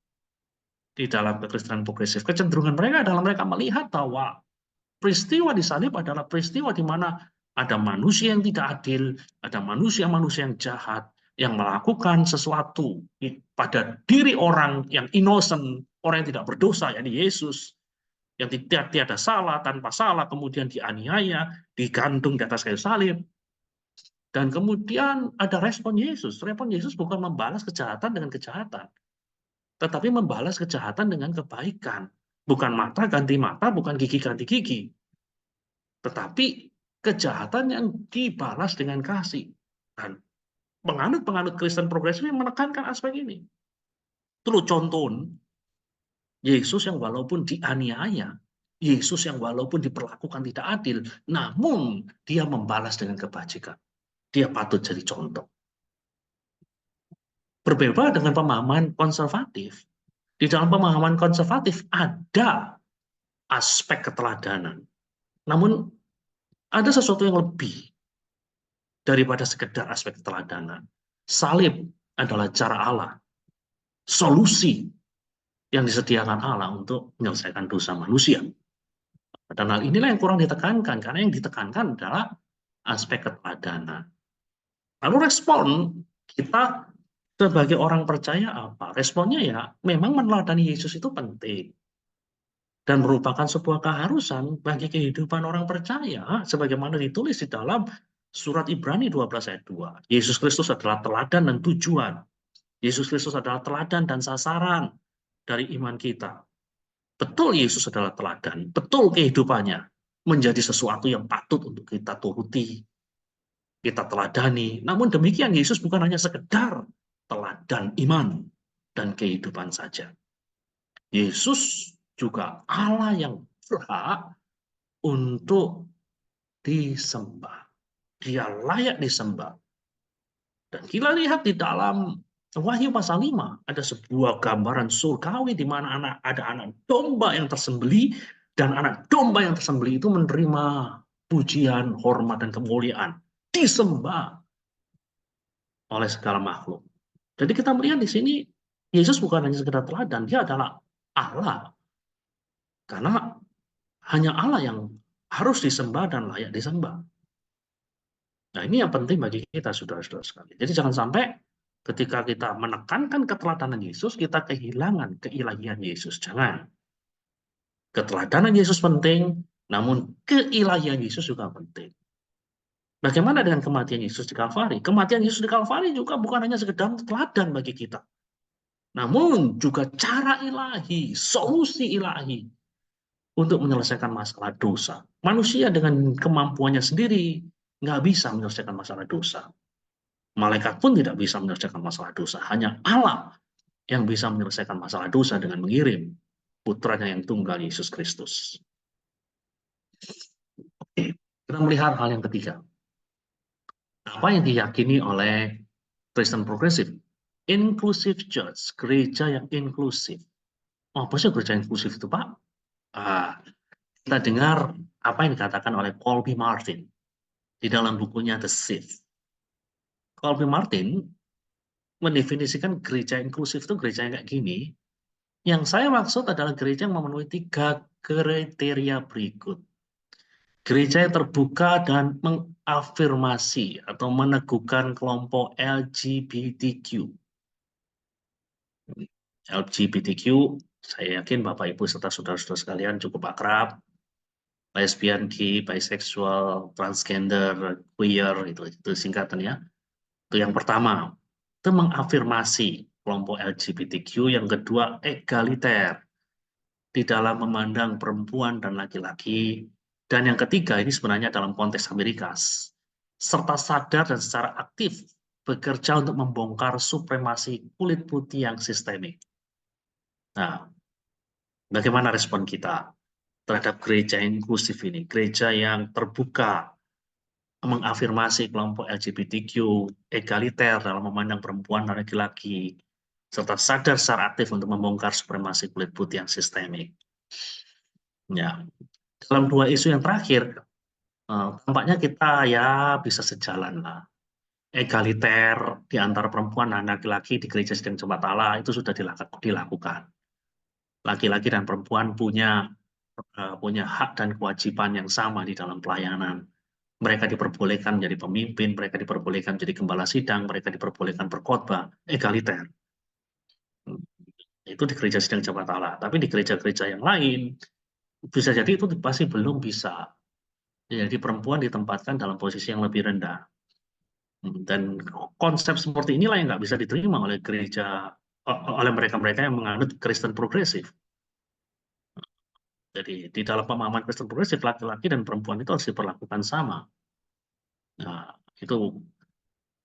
Di dalam kekristenan progresif, kecenderungan mereka adalah mereka melihat bahwa peristiwa di salib adalah peristiwa di mana ada manusia yang tidak adil, ada manusia-manusia yang jahat, yang melakukan sesuatu pada diri orang yang innocent, orang yang tidak berdosa, yakni Yesus, yang tiada salah, tanpa salah, kemudian dianiaya, digantung di atas kayu salib. Dan kemudian ada respon Yesus. Respon Yesus bukan membalas kejahatan dengan kejahatan, tetapi membalas kejahatan dengan kebaikan. Bukan mata ganti mata, bukan gigi ganti gigi. Tetapi kejahatan yang dibalas dengan kasih. Dan penganut-penganut Kristen progresif yang menekankan aspek ini. Itu contoh Yesus yang walaupun dianiaya, Yesus yang walaupun diperlakukan tidak adil, namun dia membalas dengan kebajikan. Dia patut jadi contoh. Berbeda dengan pemahaman konservatif. Di dalam pemahaman konservatif ada aspek keteladanan. Namun ada sesuatu yang lebih daripada sekedar aspek keteladanan. Salib adalah cara Allah, solusi yang disediakan Allah untuk menyelesaikan dosa manusia. Dan hal inilah yang kurang ditekankan, karena yang ditekankan adalah aspek keteladanan. Lalu respon kita sebagai orang percaya apa? Responnya ya memang meneladani Yesus itu penting. Dan merupakan sebuah keharusan bagi kehidupan orang percaya, sebagaimana ditulis di dalam surat Ibrani 12 ayat 2. Yesus Kristus adalah teladan dan tujuan. Yesus Kristus adalah teladan dan sasaran dari iman kita. Betul Yesus adalah teladan, betul kehidupannya menjadi sesuatu yang patut untuk kita turuti, kita teladani. Namun demikian Yesus bukan hanya sekedar teladan iman dan kehidupan saja. Yesus juga Allah yang berhak untuk disembah. Dia layak disembah. Dan kita lihat di dalam Wahyu pasal 5, ada sebuah gambaran surgawi di mana ada anak domba yang tersembelih, dan anak domba yang tersembelih itu menerima pujian, hormat, dan kemuliaan. Disembah oleh segala makhluk. Jadi kita melihat di sini, Yesus bukan hanya sekedar teladan, dia adalah Allah. Karena hanya Allah yang harus disembah dan layak disembah. Nah, ini yang penting bagi kita, saudara-saudara sekalian. Jadi jangan sampai ketika kita menekankan keteladanan Yesus, kita kehilangan keilahian Yesus. Jangan. Keteladanan Yesus penting, namun keilahian Yesus juga penting. Bagaimana dengan kematian Yesus di Kalvari? Kematian Yesus di Kalvari juga bukan hanya sekedar teladan bagi kita, namun juga cara ilahi, solusi ilahi untuk menyelesaikan masalah dosa. Manusia dengan kemampuannya sendiri nggak bisa menyelesaikan masalah dosa. Malaikat pun tidak bisa menyelesaikan masalah dosa. Hanya Allah yang bisa menyelesaikan masalah dosa dengan mengirim putranya yang tunggal, Yesus Kristus. Oke, kita melihat hal yang ketiga. Apa yang diyakini oleh Kristen progresif? Inclusive church, gereja yang inklusif. Oh, apa sih gereja inklusif itu, Pak? Kita dengar apa yang dikatakan oleh Colby Martin di dalam bukunya The Shift. Colby Martin mendefinisikan gereja inklusif itu gereja yang kayak gini. Yang saya maksud adalah gereja yang memenuhi 3 kriteria berikut. Gereja yang terbuka dan mengafirmasi atau meneguhkan kelompok LGBTQ. LGBTQ, saya yakin Bapak Ibu serta saudara-saudara sekalian cukup akrab. Lesbian, gay, bisexual, transgender, queer, itu singkatannya. Itu yang pertama. Itu mengafirmasi kelompok LGBTQ. Yang kedua, egaliter di dalam memandang perempuan dan laki-laki. Dan yang ketiga, ini sebenarnya dalam konteks Amerika, serta sadar dan secara aktif bekerja untuk membongkar supremasi kulit putih yang sistemik. Nah, bagaimana respon kita terhadap gereja inklusif ini? Gereja yang terbuka, mengafirmasi kelompok LGBTQ, egaliter dalam memandang perempuan dan laki-laki, serta sadar secara aktif untuk membongkar supremasi kulit putih yang sistemik. Ya, dalam 2 isu yang terakhir, tampaknya kita ya bisa sejalan lah. Egaliter di antara perempuan dan laki-laki di gereja Sedang Jemaat Allah itu sudah dilakukan. Laki-laki dan perempuan punya hak dan kewajiban yang sama di dalam pelayanan. Mereka diperbolehkan menjadi pemimpin, mereka diperbolehkan menjadi gembala sidang, mereka diperbolehkan berkhotbah, egaliter. Itu di gereja Sedang Jemaat Allah. Tapi di gereja-gereja yang lain, bisa jadi itu pasti belum bisa. Jadi perempuan ditempatkan dalam posisi yang lebih rendah. Dan konsep seperti inilah yang nggak bisa diterima oleh gereja, oleh mereka-mereka yang menganut Kristen progresif. Jadi di dalam pemahaman Kristen progresif, laki-laki dan perempuan itu harus diperlakukan sama. Nah, itu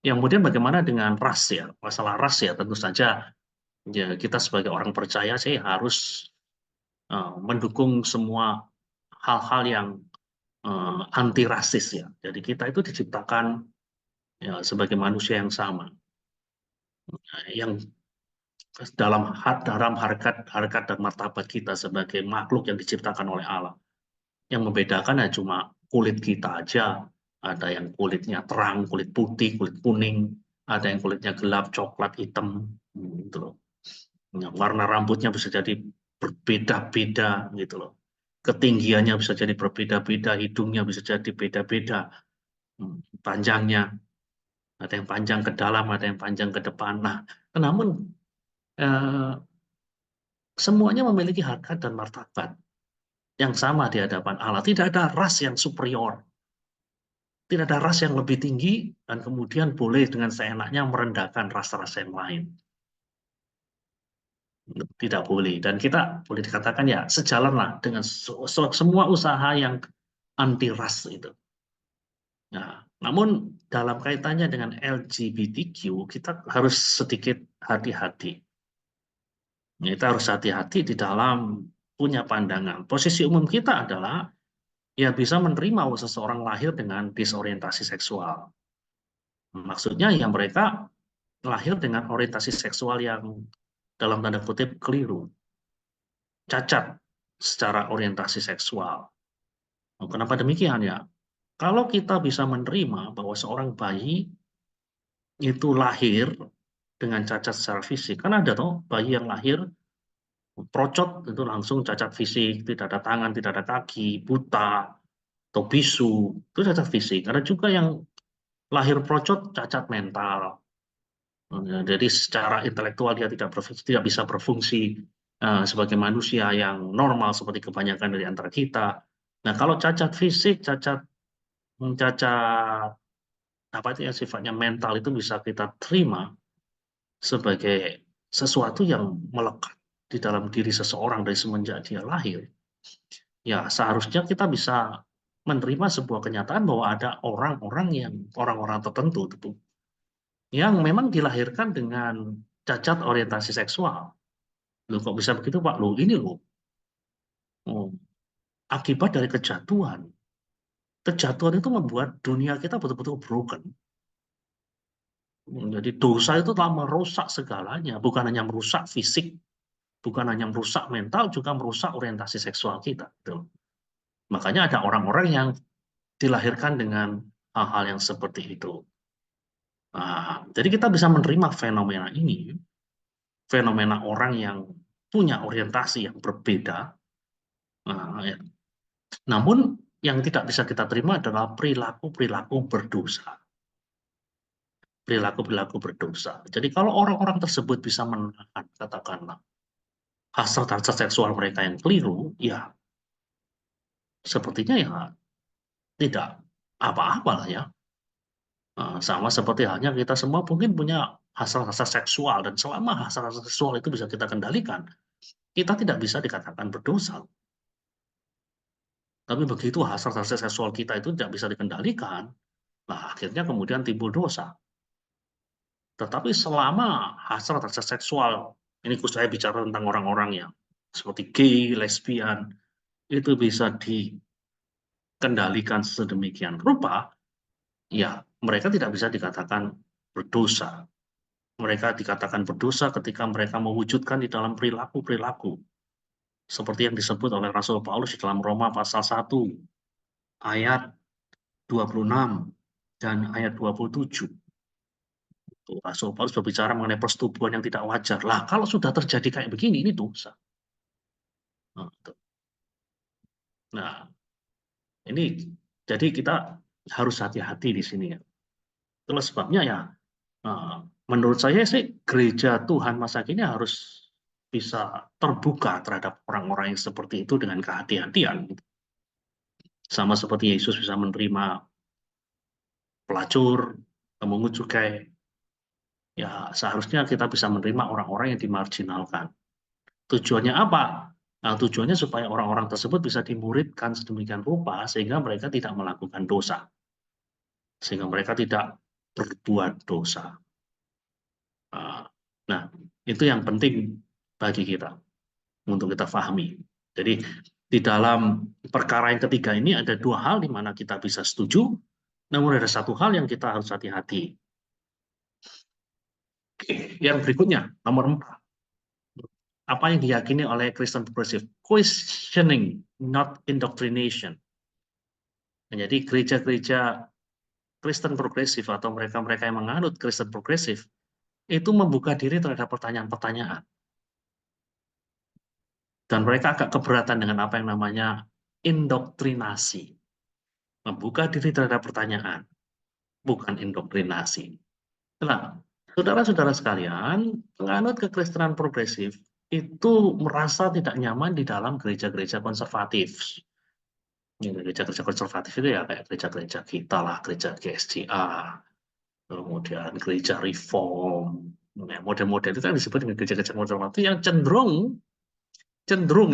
yang kemudian bagaimana dengan ras ya, masalah ras ya, tentu saja ya kita sebagai orang percaya sih harus mendukung semua hal-hal yang anti rasis ya. Jadi kita itu diciptakan ya sebagai manusia yang sama, yang dalam harkat dan martabat kita sebagai makhluk yang diciptakan oleh Allah. Yang membedakan ya cuma kulit kita aja Ada yang kulitnya terang, kulit putih, kulit kuning, ada yang kulitnya gelap, coklat, hitam, gitu loh. Warna rambutnya bisa jadi berbeda-beda, gitu loh. Ketinggiannya bisa jadi berbeda-beda, hidungnya bisa jadi beda-beda, panjangnya. Ada yang panjang ke dalam, ada yang panjang ke depan. Nah, namun semuanya memiliki harkat dan martabat yang sama di hadapan Allah. Tidak ada ras yang superior. Tidak ada ras yang lebih tinggi dan kemudian boleh dengan seenaknya merendahkan ras-ras yang lain. Tidak boleh. Dan kita boleh dikatakan ya sejalanlah dengan semua usaha yang anti ras itu. Nah, namun dalam kaitannya dengan LGBTQ, kita harus sedikit hati-hati. Kita harus hati-hati di dalam punya pandangan. Posisi umum kita adalah ya bisa menerima seseorang lahir dengan disorientasi seksual. Maksudnya ya mereka lahir dengan orientasi seksual yang dalam tanda kutip keliru, cacat secara orientasi seksual. Kenapa demikian ya? Kalau kita bisa menerima bahwa seorang bayi itu lahir dengan cacat secara fisik, kan ada toh bayi yang lahir procot itu langsung cacat fisik, tidak ada tangan, tidak ada kaki, buta, atau bisu, itu cacat fisik. Ada juga yang lahir procot cacat mental. Jadi secara intelektual dia tidak bisa berfungsi sebagai manusia yang normal seperti kebanyakan dari antara kita. Nah, kalau cacat fisik, cacat apa itu ya sifatnya mental itu bisa kita terima sebagai sesuatu yang melekat di dalam diri seseorang dari semenjak dia lahir. Ya, seharusnya kita bisa menerima sebuah kenyataan bahwa ada orang-orang tertentu yang memang dilahirkan dengan cacat orientasi seksual. Loh, kok bisa begitu, Pak? Loh, ini loh. Oh, akibat dari kejatuhan. Kejatuhan itu membuat dunia kita betul-betul broken. Jadi dosa itu telah merusak segalanya, bukan hanya merusak fisik, bukan hanya merusak mental, juga merusak orientasi seksual kita. Gitu. Makanya ada orang-orang yang dilahirkan dengan hal-hal yang seperti itu. Nah, jadi kita bisa menerima fenomena ini, fenomena orang yang punya orientasi yang berbeda. Nah, ya. Namun yang tidak bisa kita terima adalah perilaku-perilaku berdosa. Perilaku-perilaku berdosa. Jadi kalau orang-orang tersebut bisa menahan, katakanlah, hasrat-hasrat seksual mereka yang keliru, ya sepertinya ya tidak apa-apa lah ya. Sama seperti halnya kita semua mungkin punya hasrat-hasrat seksual, dan selama hasrat-hasrat seksual itu bisa kita kendalikan, kita tidak bisa dikatakan berdosa. Tapi begitu hasrat-hasrat seksual kita itu tidak bisa dikendalikan, nah akhirnya kemudian timbul dosa. Tetapi selama hasrat-hasrat seksual, ini saya bicara tentang orang-orang yang seperti gay, lesbian, itu bisa dikendalikan sedemikian rupa, ya mereka tidak bisa dikatakan berdosa. Mereka dikatakan berdosa ketika mereka mewujudkan di dalam perilaku-perilaku. Seperti yang disebut oleh Rasul Paulus di dalam Roma pasal 1, ayat 26 dan ayat 27. Rasul Paulus berbicara mengenai persetubuhan yang tidak wajar. Lah, kalau sudah terjadi kayak begini, ini dosa. Nah, ini jadi kita harus hati-hati di sini ya. Itulah sebabnya ya, menurut saya sih gereja Tuhan masa kini harus bisa terbuka terhadap orang-orang yang seperti itu dengan kehati-hatian. Sama seperti Yesus bisa menerima pelacur, pemungut cukai, ya seharusnya kita bisa menerima orang-orang yang dimarginalkan. Tujuannya apa? Nah, tujuannya supaya orang-orang tersebut bisa dimuridkan sedemikian rupa sehingga mereka tidak melakukan dosa. Sehingga mereka tidak berbuat dosa. Nah, itu yang penting bagi kita untuk kita pahami. Jadi di dalam perkara yang ketiga ini ada dua hal di mana kita bisa setuju, namun ada satu hal yang kita harus hati-hati. Yang berikutnya, nomor 4. Apa yang diyakini oleh Kristen progresif? Questioning, not indoctrination. Jadi gereja-gereja Kristen progresif atau mereka-mereka yang menganut Kristen progresif itu membuka diri terhadap pertanyaan-pertanyaan. Dan mereka agak keberatan dengan apa yang namanya indoktrinasi. Membuka diri terhadap pertanyaan, bukan indoktrinasi. Nah, saudara-saudara sekalian, penganut kekristenan progresif itu merasa tidak nyaman di dalam gereja-gereja konservatif. Gereja-gereja konservatif itu ya kayak gereja-gereja kita lah, gereja GSJA, kemudian gereja Reform, model-model itu kan disebut dengan gereja-gereja konservatif yang cenderung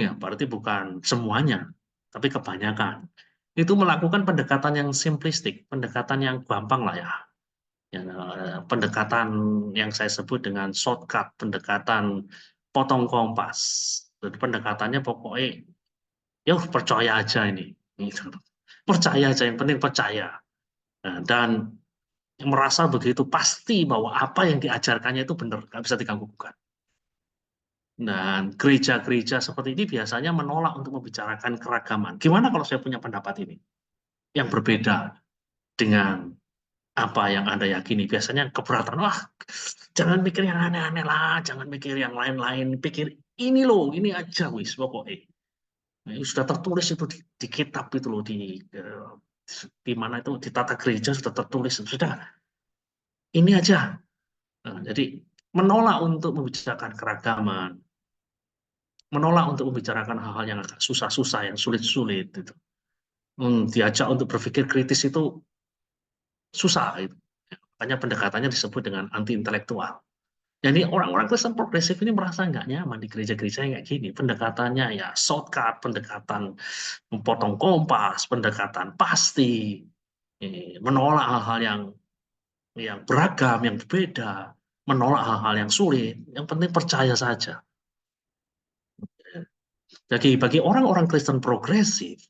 ya, berarti bukan semuanya, tapi kebanyakan itu melakukan pendekatan yang simplistik, pendekatan yang gampang lah ya. Pendekatan yang saya sebut dengan shortcut, pendekatan potong kompas. Jadi pendekatannya pokoknya, ya percaya aja ini. Percaya aja, yang penting percaya. Nah, dan merasa begitu pasti bahwa apa yang diajarkannya itu benar, nggak bisa diganggu-gugat. Dan gereja-gereja seperti ini biasanya menolak untuk membicarakan keragaman. Gimana kalau saya punya pendapat ini? Yang berbeda dengan apa yang Anda yakini. Biasanya keberatan, wah jangan mikir yang aneh-aneh lah, jangan mikir yang lain-lain, pikir ini loh, ini aja wis pokoknya. Nah, sudah tertulis itu di kitab itu loh, di mana itu di tata gereja sudah tertulis, sudah ini aja. Nah, jadi menolak untuk membicarakan keragaman, menolak untuk membicarakan hal-hal yang agak susah-susah, yang sulit-sulit itu. Diajak untuk berpikir kritis itu susah itu. Makanya pendekatannya disebut dengan anti intelektual. Jadi orang-orang Kristen progresif ini merasa nggak nyaman di gereja-gereja yang kayak gini. Pendekatannya ya shortcut, pendekatan memotong kompas, pendekatan pasti, menolak hal-hal yang beragam, yang berbeda, menolak hal-hal yang sulit. Yang penting percaya saja. Jadi bagi orang-orang Kristen progresif,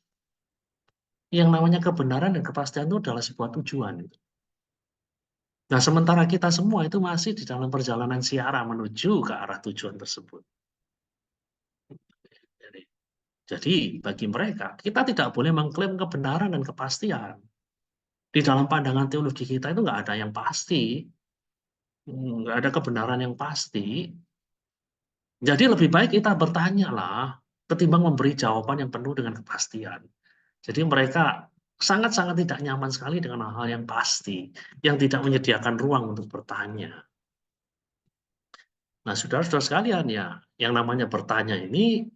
yang namanya kebenaran dan kepastian itu adalah sebuah tujuan. Nah, sementara kita semua itu masih di dalam perjalanan siara menuju ke arah tujuan tersebut. Jadi bagi mereka, kita tidak boleh mengklaim kebenaran dan kepastian. Di dalam pandangan teologi kita itu nggak ada yang pasti, nggak ada kebenaran yang pasti. Jadi lebih baik kita bertanya lah, ketimbang memberi jawaban yang penuh dengan kepastian. Jadi mereka sangat-sangat tidak nyaman sekali dengan hal-hal yang pasti, yang tidak menyediakan ruang untuk bertanya. Nah, saudara-saudara sekalian ya, yang namanya bertanya ini,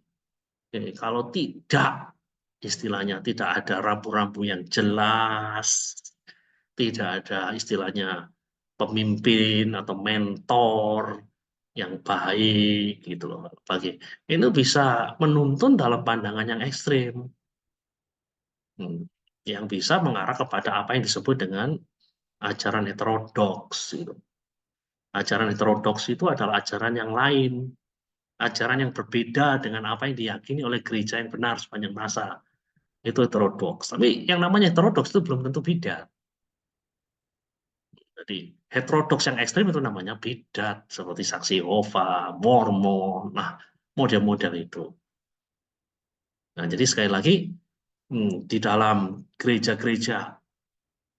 kalau tidak, istilahnya tidak ada rambu-rambu yang jelas, tidak ada istilahnya pemimpin atau mentor yang baik gitu loh, bagi itu bisa menuntun dalam pandangan yang ekstrim, yang bisa mengarah kepada apa yang disebut dengan ajaran heterodoks. Gitu. Ajaran heterodoks itu adalah ajaran yang lain, ajaran yang berbeda dengan apa yang diyakini oleh gereja yang benar sepanjang masa. Itu heterodoks. Tapi yang namanya heterodoks itu belum tentu bidat. Jadi heterodoks yang ekstrim itu namanya bidat, seperti Saksi Yehova, Mormon, nah model-model itu. Nah, jadi sekali lagi, di dalam gereja-gereja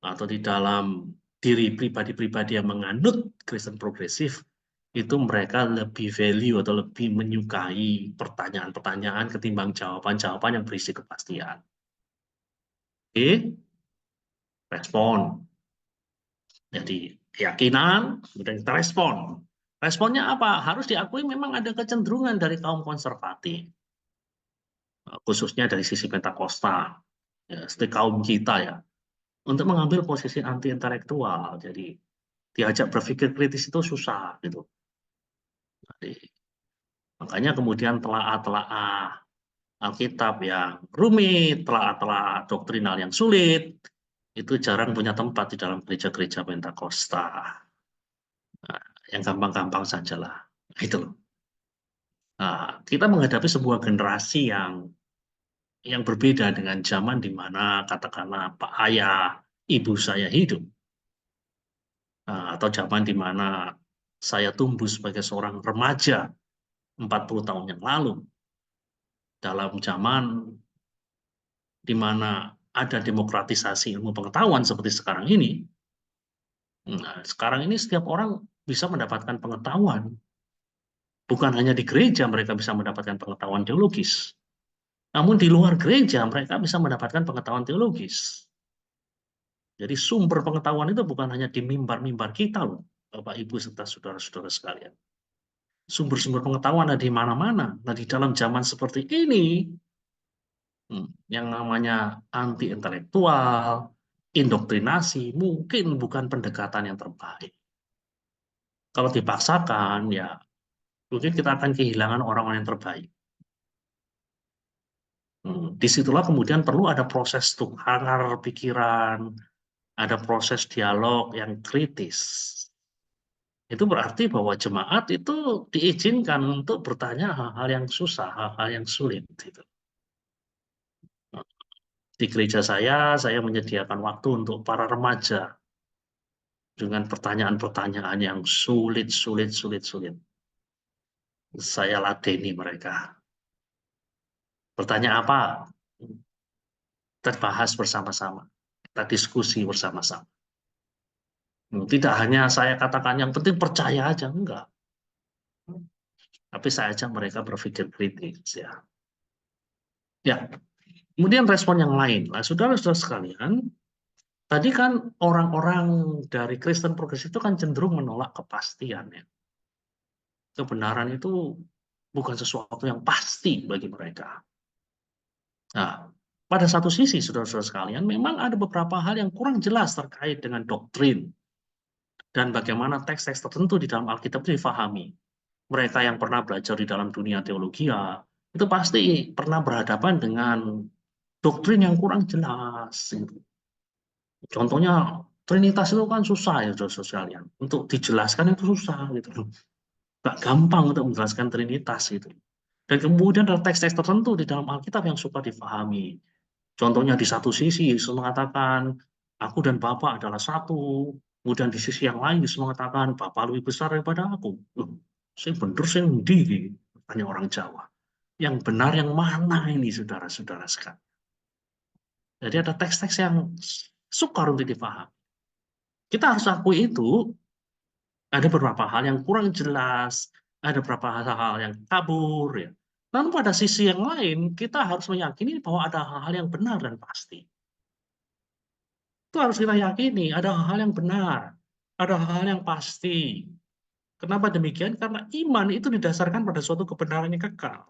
atau di dalam diri pribadi-pribadi yang menganut Kristen progresif, itu mereka lebih value atau lebih menyukai pertanyaan-pertanyaan ketimbang jawaban-jawaban yang berisi kepastian. Oke, respon. Jadi keyakinan, kemudian kita respon. Responnya apa? Harus diakui memang ada kecenderungan dari kaum konservatif, khususnya dari sisi Pentakosta, ya, seperti kaum kita ya, untuk mengambil posisi anti-intelektual. Jadi diajak berpikir kritis itu susah gitu. Jadi, makanya kemudian telaah-telaah Alkitab yang rumit, telaah-telaah doktrinal yang sulit, itu jarang punya tempat di dalam gereja-gereja Pentakosta. Nah, yang gampang-gampang sajalah. Itu loh. Nah, kita menghadapi sebuah generasi yang berbeda dengan zaman di mana katakanlah Pak Ayah, ibu saya hidup. Nah, atau zaman di mana saya tumbuh sebagai seorang remaja 40 tahun yang lalu. Dalam zaman di mana ada demokratisasi ilmu pengetahuan seperti sekarang ini, Nah, sekarang ini setiap orang bisa mendapatkan pengetahuan. Bukan hanya di gereja mereka bisa mendapatkan pengetahuan teologis. Namun di luar gereja mereka bisa mendapatkan pengetahuan teologis. Jadi sumber pengetahuan itu bukan hanya di mimbar-mimbar kita loh, Bapak Ibu serta saudara-saudara sekalian. Sumber-sumber pengetahuan ada di mana-mana. Nah, di dalam zaman seperti ini, yang namanya anti-intelektual, indoktrinasi, mungkin bukan pendekatan yang terbaik. Kalau dipaksakan, ya mungkin kita akan kehilangan orang-orang yang terbaik. Disitulah kemudian perlu ada proses tukar pikiran, ada proses dialog yang kritis. Itu berarti bahwa jemaat itu diizinkan untuk bertanya hal-hal yang susah, hal-hal yang sulit. Gitu. Di gereja saya menyediakan waktu untuk para remaja dengan pertanyaan-pertanyaan yang sulit. Saya ladeni mereka. Bertanya apa? Kita bahas bersama-sama. Kita diskusi bersama-sama. Tidak hanya saya katakan yang penting percaya aja, enggak. Tapi saya ajak mereka berpikir kritis ya. Ya, kemudian respon yang lain. Nah, saudara-saudara sekalian, tadi kan orang-orang dari Kristen progresif itu kan cenderung menolak kepastian ya. Kebenaran itu bukan sesuatu yang pasti bagi mereka. Nah, pada satu sisi, saudara-saudara sekalian, memang ada beberapa hal yang kurang jelas terkait dengan doktrin dan bagaimana teks-teks tertentu di dalam Alkitab itu difahami. Mereka yang pernah belajar di dalam dunia teologi itu pasti pernah berhadapan dengan doktrin yang kurang jelas. Contohnya, Trinitas itu kan susah ya, saudara-saudara sekalian. Untuk dijelaskan itu susah gitu. Nggak gampang untuk menjelaskan Trinitas itu. Dan kemudian ada teks-teks tertentu di dalam Alkitab yang suka difahami. Contohnya di satu sisi Yesus mengatakan, aku dan Bapa adalah satu. Kemudian di sisi yang lain Yesus mengatakan, Bapa lebih besar daripada aku. Saya bener, saya undi, tanya orang Jawa. Yang benar yang mana ini, saudara-saudara sekalian? Jadi ada teks-teks yang sukar untuk dipahami. Kita harus akui itu, ada beberapa hal yang kurang jelas, ada beberapa hal-hal yang kabur. Ya. Namun pada sisi yang lain, kita harus meyakini bahwa ada hal-hal yang benar dan pasti. Itu harus kita yakini, ada hal-hal yang benar, ada hal-hal yang pasti. Kenapa demikian? Karena iman itu didasarkan pada suatu kebenaran yang kekal.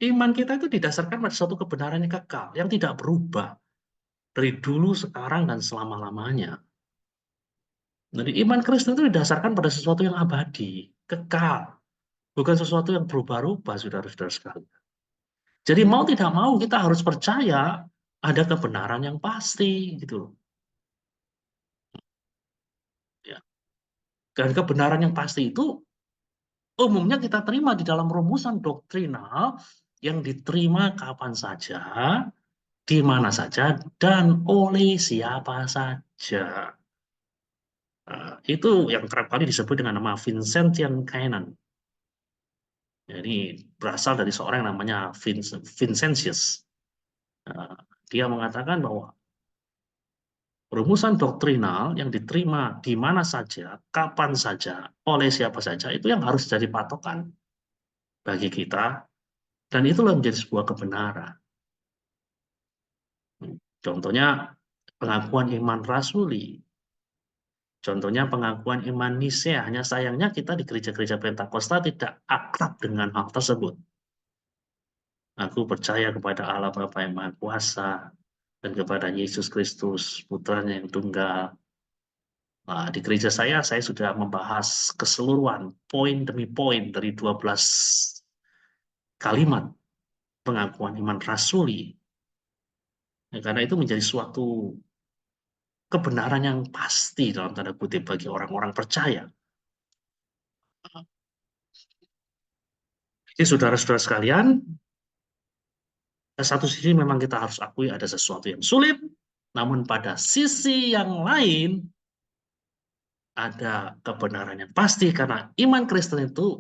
Iman kita itu didasarkan pada suatu kebenaran yang kekal, yang tidak berubah dari dulu, sekarang, dan selama-lamanya. Jadi iman Kristen itu didasarkan pada sesuatu yang abadi, kekal, bukan sesuatu yang berubah-ubah, saudara-saudara sekalian. Jadi mau tidak mau kita harus percaya ada kebenaran yang pasti, gitu. Ya. Dan kebenaran yang pasti itu umumnya kita terima di dalam rumusan doktrinal yang diterima kapan saja, di mana saja, dan oleh siapa saja. Itu yang kerap kali disebut dengan nama Vincentian Canon. Jadi berasal dari seorang yang namanya Vincentius. Dia mengatakan bahwa rumusan doktrinal yang diterima di mana saja, kapan saja, oleh siapa saja, itu yang harus jadi patokan bagi kita, dan itulah menjadi sebuah kebenaran. Contohnya pengakuan iman rasuli, contohnya pengakuan iman Nisea. Hanya sayangnya kita di gereja-gereja Pentakosta tidak akrab dengan hal tersebut. Aku percaya kepada Allah Bapa yang Maha Kuasa dan kepada Yesus Kristus, Putranya yang tunggal. Nah, di gereja saya sudah membahas keseluruhan poin demi poin dari 12 kalimat pengakuan iman rasuli. Ya, karena itu menjadi suatu kebenaran yang pasti dalam tanda kutip bagi orang-orang percaya. Jadi saudara-saudara sekalian, pada satu sisi memang kita harus akui ada sesuatu yang sulit, namun pada sisi yang lain ada kebenaran yang pasti karena iman Kristen itu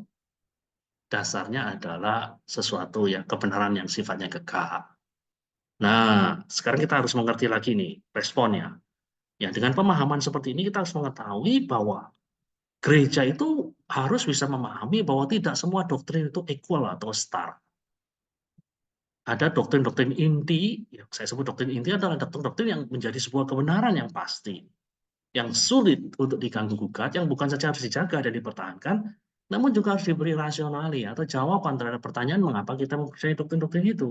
dasarnya adalah sesuatu yang kebenaran yang sifatnya kekal. Nah, sekarang kita harus mengerti lagi nih responnya. Ya, dengan pemahaman seperti ini kita harus mengetahui bahwa gereja itu harus bisa memahami bahwa tidak semua doktrin itu equal atau setara. Ada doktrin-doktrin inti, yang saya sebut doktrin inti adalah doktrin-doktrin yang menjadi sebuah kebenaran yang pasti, yang sulit untuk diganggu gugat, yang bukan saja harus dijaga dan dipertahankan, namun juga harus diberi rasionali atau jawaban terhadap pertanyaan mengapa kita mempercayai doktrin-doktrin itu.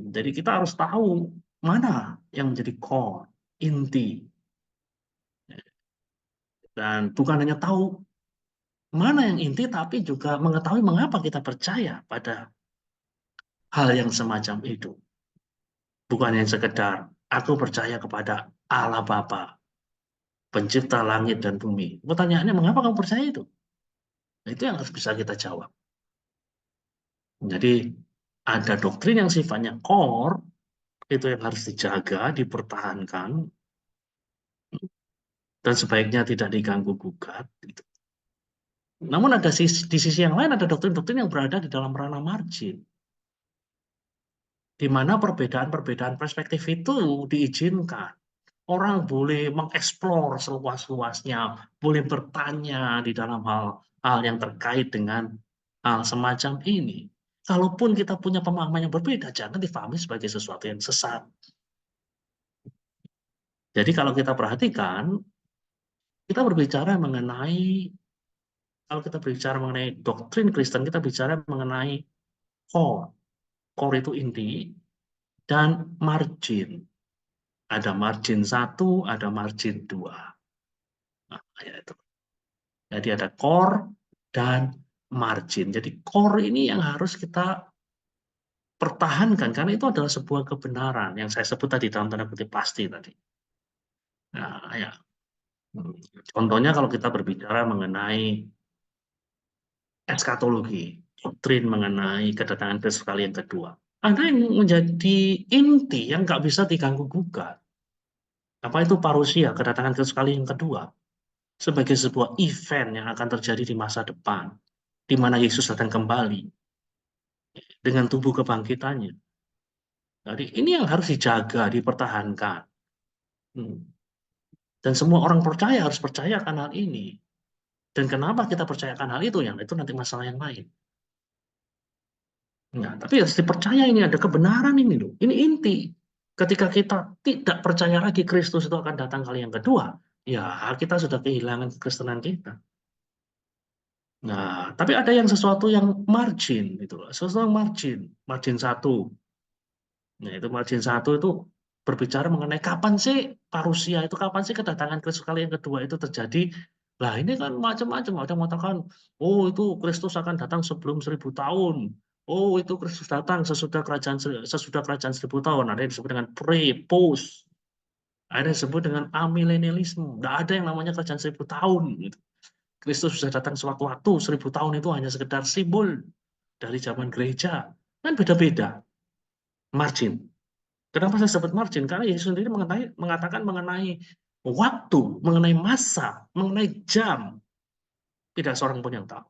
Jadi kita harus tahu mana yang menjadi core, inti. Dan bukan hanya tahu mana yang inti, tapi juga mengetahui mengapa kita percaya pada hal yang semacam itu. Bukan yang sekedar, aku percaya kepada Allah Bapa, pencipta langit dan bumi. Pertanyaannya, mengapa kamu percaya itu? Nah, itu yang harus bisa kita jawab. Jadi, ada doktrin yang sifatnya core, itu yang harus dijaga, dipertahankan, dan sebaiknya tidak diganggu gugat. Gitu. Namun ada di sisi yang lain ada doktrin-doktrin yang berada di dalam ranah margin, di mana perbedaan-perbedaan perspektif itu diizinkan. Orang boleh mengeksplor seluas-luasnya, boleh bertanya di dalam hal yang terkait dengan hal semacam ini. Kalaupun kita punya pemahaman yang berbeda, jangan difahami sebagai sesuatu yang sesat. Jadi kalau kita perhatikan, kita berbicara mengenai kalau kita berbicara mengenai doktrin Kristen, kita bicara mengenai core. Core itu inti, dan margin. Ada margin 1, ada margin 2. Nah, ya itu. Jadi ada core dan margin. Jadi core ini yang harus kita pertahankan, karena itu adalah sebuah kebenaran yang saya sebut tadi dalam tanda kutip pasti tadi. Nah, ya. Contohnya kalau kita berbicara mengenai eskatologi, doktrin mengenai kedatangan Kristus kali yang kedua. Ada yang menjadi inti yang nggak bisa diganggu gugat. Apa itu parusia, kedatangan Kristus kali yang kedua? Sebagai sebuah event yang akan terjadi di masa depan, di mana Yesus datang kembali dengan tubuh kebangkitannya. Jadi ini yang harus dijaga, dipertahankan. Dan semua orang percaya harus percaya akan hal ini. Dan kenapa kita percayakan hal itu? Yang itu nanti masalah yang lain. Nah, tapi harus dipercaya ini ada kebenaran ini loh. Ini inti. Ketika kita tidak percaya lagi Kristus itu akan datang kali yang kedua, ya kita sudah kehilangan kekristenan kita. Nah, tapi ada yang sesuatu yang margin gitu loh. Sesuatu yang margin 1. Nah, itu margin 1 itu berbicara mengenai kapan sih parusia itu, kapan sih kedatangan Kristus kali yang kedua itu terjadi. Lah ini kan macam-macam. Ada yang mengatakan, oh itu Kristus akan datang sebelum 1000 tahun. Oh itu Kristus datang sesudah kerajaan 1000 tahun. Ada yang disebut dengan pre, post. Ada yang disebut dengan amilenialisme. Tidak ada yang namanya kerajaan 1000 tahun. Gitu. Kristus sudah datang sewaktu-waktu. 1000 tahun itu hanya sekedar simbol dari zaman gereja. Kan beda-beda. Margin. Kenapa saya sebut margin? Karena Yesus sendiri mengatakan mengenai waktu, mengenai masa, mengenai jam. Tidak seorang pun yang tahu.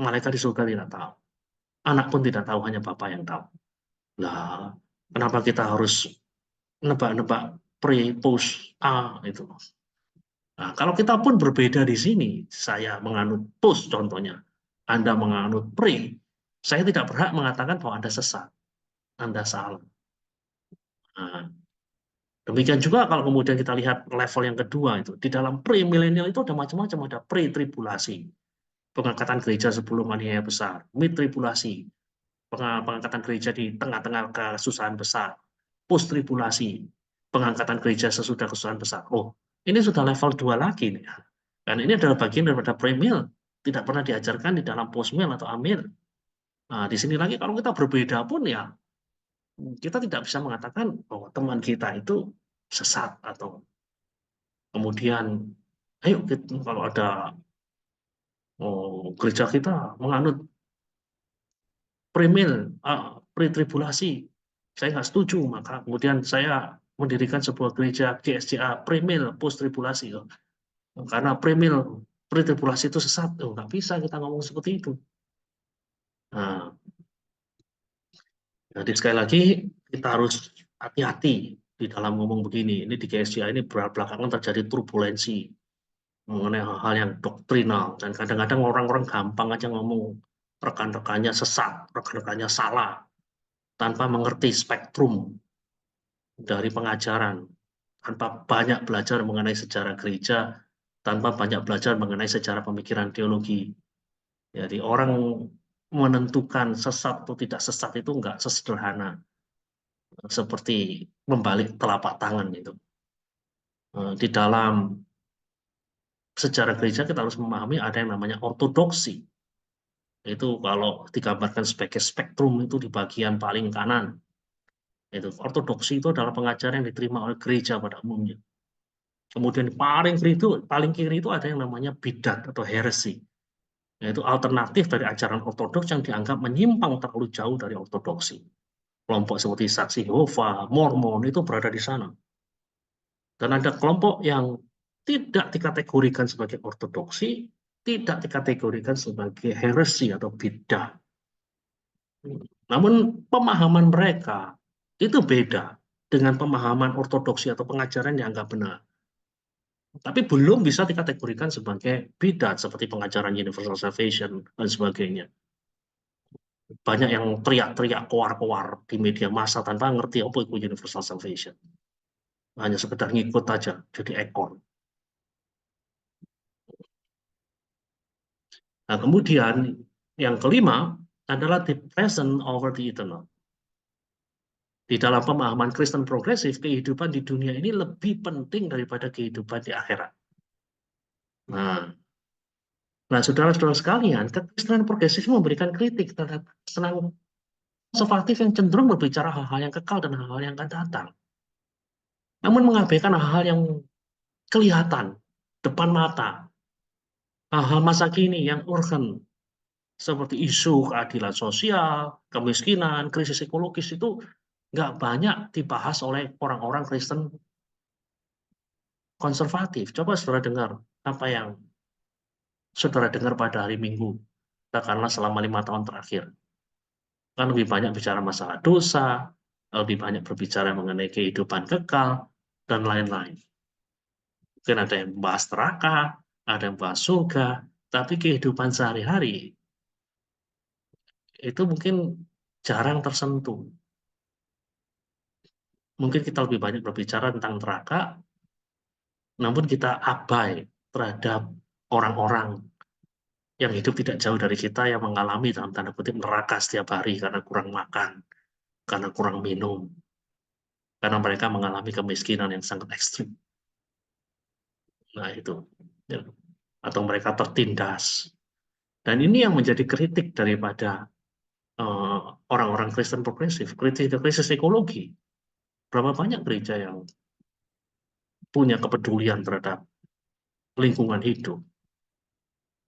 Malaikat di surga tidak tahu. Anak pun tidak tahu, hanya Bapa yang tahu. Nah, kenapa kita harus nebak-nebak pre, post, itu. Nah, kalau kita pun berbeda di sini, saya menganut post contohnya, Anda menganut pre, saya tidak berhak mengatakan bahwa Anda sesat, Anda salah. Nah, demikian juga kalau kemudian kita lihat level yang kedua itu, di dalam pre-milenial itu ada macam-macam, ada pre-tribulasi, pengangkatan gereja sebelum aniaya besar, mid-tribulasi, pengangkatan gereja di tengah-tengah kesusahan besar, post-tribulasi, pengangkatan gereja sesudah kesusahan besar. Oh, ini sudah level 2 lagi nih. Dan ini adalah bagian daripada pre-mil, tidak pernah diajarkan di dalam post-mil atau amil. Nah, di sini lagi kalau kita berbeda pun ya, kita tidak bisa mengatakan bahwa teman kita itu sesat atau kemudian ayo kalau ada gereja kita menganut premil pre-tribulasi, saya nggak setuju, maka kemudian saya mendirikan sebuah gereja GSCA premil post-tribulasi, karena premil pre-tribulasi itu sesat. Nggak bisa kita ngomong seperti itu. Nah, jadi sekali lagi kita harus hati-hati di dalam ngomong begini. Ini di GSCA ini belakangan terjadi turbulensi mengenai hal-hal yang doktrinal, dan kadang-kadang orang-orang gampang aja ngomong rekan-rekannya sesat, rekan-rekannya salah, tanpa mengerti spektrum dari pengajaran, tanpa banyak belajar mengenai sejarah gereja, tanpa banyak belajar mengenai sejarah pemikiran teologi. Jadi orang menentukan sesat atau tidak sesat itu enggak sesederhana seperti membalik telapak tangan itu. Di dalam sejarah gereja kita harus memahami ada yang namanya ortodoksi. Itu kalau digambarkan sebagai spektrum itu di bagian paling kanan. Itu ortodoksi itu adalah pengajaran yang diterima oleh gereja pada umumnya. Kemudian paling kiri itu ada yang namanya bidat atau heresi. Yaitu alternatif dari ajaran ortodoks yang dianggap menyimpang terlalu jauh dari ortodoksi. Kelompok seperti Saksi Yehova, Mormon itu berada di sana. Dan ada kelompok yang tidak dikategorikan sebagai ortodoksi, tidak dikategorikan sebagai heresi atau bidah. Namun pemahaman mereka itu beda dengan pemahaman ortodoksi atau pengajaran yang dianggap benar. Tapi belum bisa dikategorikan sebagai bidat seperti pengajaran universal salvation dan sebagainya. Banyak yang teriak-teriak keluar-keluar di media massa tanpa ngerti apa itu universal salvation. Hanya sekedar ngikut aja, jadi ekor. Nah, kemudian yang kelima adalah the present over the eternal. Di dalam pemahaman Kristen progresif, kehidupan di dunia ini lebih penting daripada kehidupan di akhirat. Nah, saudara-saudara sekalian, kekristenan progresif memberikan kritik terhadap kekristenan konservatif yang cenderung berbicara hal-hal yang kekal dan hal-hal yang akan datang. Namun mengabaikan hal-hal yang kelihatan, depan mata, hal-hal masa kini yang urgen, seperti isu keadilan sosial, kemiskinan, krisis ekologis itu nggak banyak dibahas oleh orang-orang Kristen konservatif. Coba saudara dengar apa yang saudara dengar pada hari Minggu, katakanlah selama 5 tahun terakhir. Kan lebih banyak bicara masalah dosa, lebih banyak berbicara mengenai kehidupan kekal, dan lain-lain. Mungkin ada yang membahas neraka, ada yang membahas surga, tapi kehidupan sehari-hari itu mungkin jarang tersentuh. Mungkin kita lebih banyak berbicara tentang neraka, namun kita abai terhadap orang-orang yang hidup tidak jauh dari kita yang mengalami dalam tanda kutip neraka setiap hari karena kurang makan, karena kurang minum, karena mereka mengalami kemiskinan yang sangat ekstrim. Nah itu, ya. Atau mereka tertindas. Dan ini yang menjadi kritik daripada orang-orang Kristen progresif, krisis ekologi. Berapa banyak gereja yang punya kepedulian terhadap lingkungan hidup?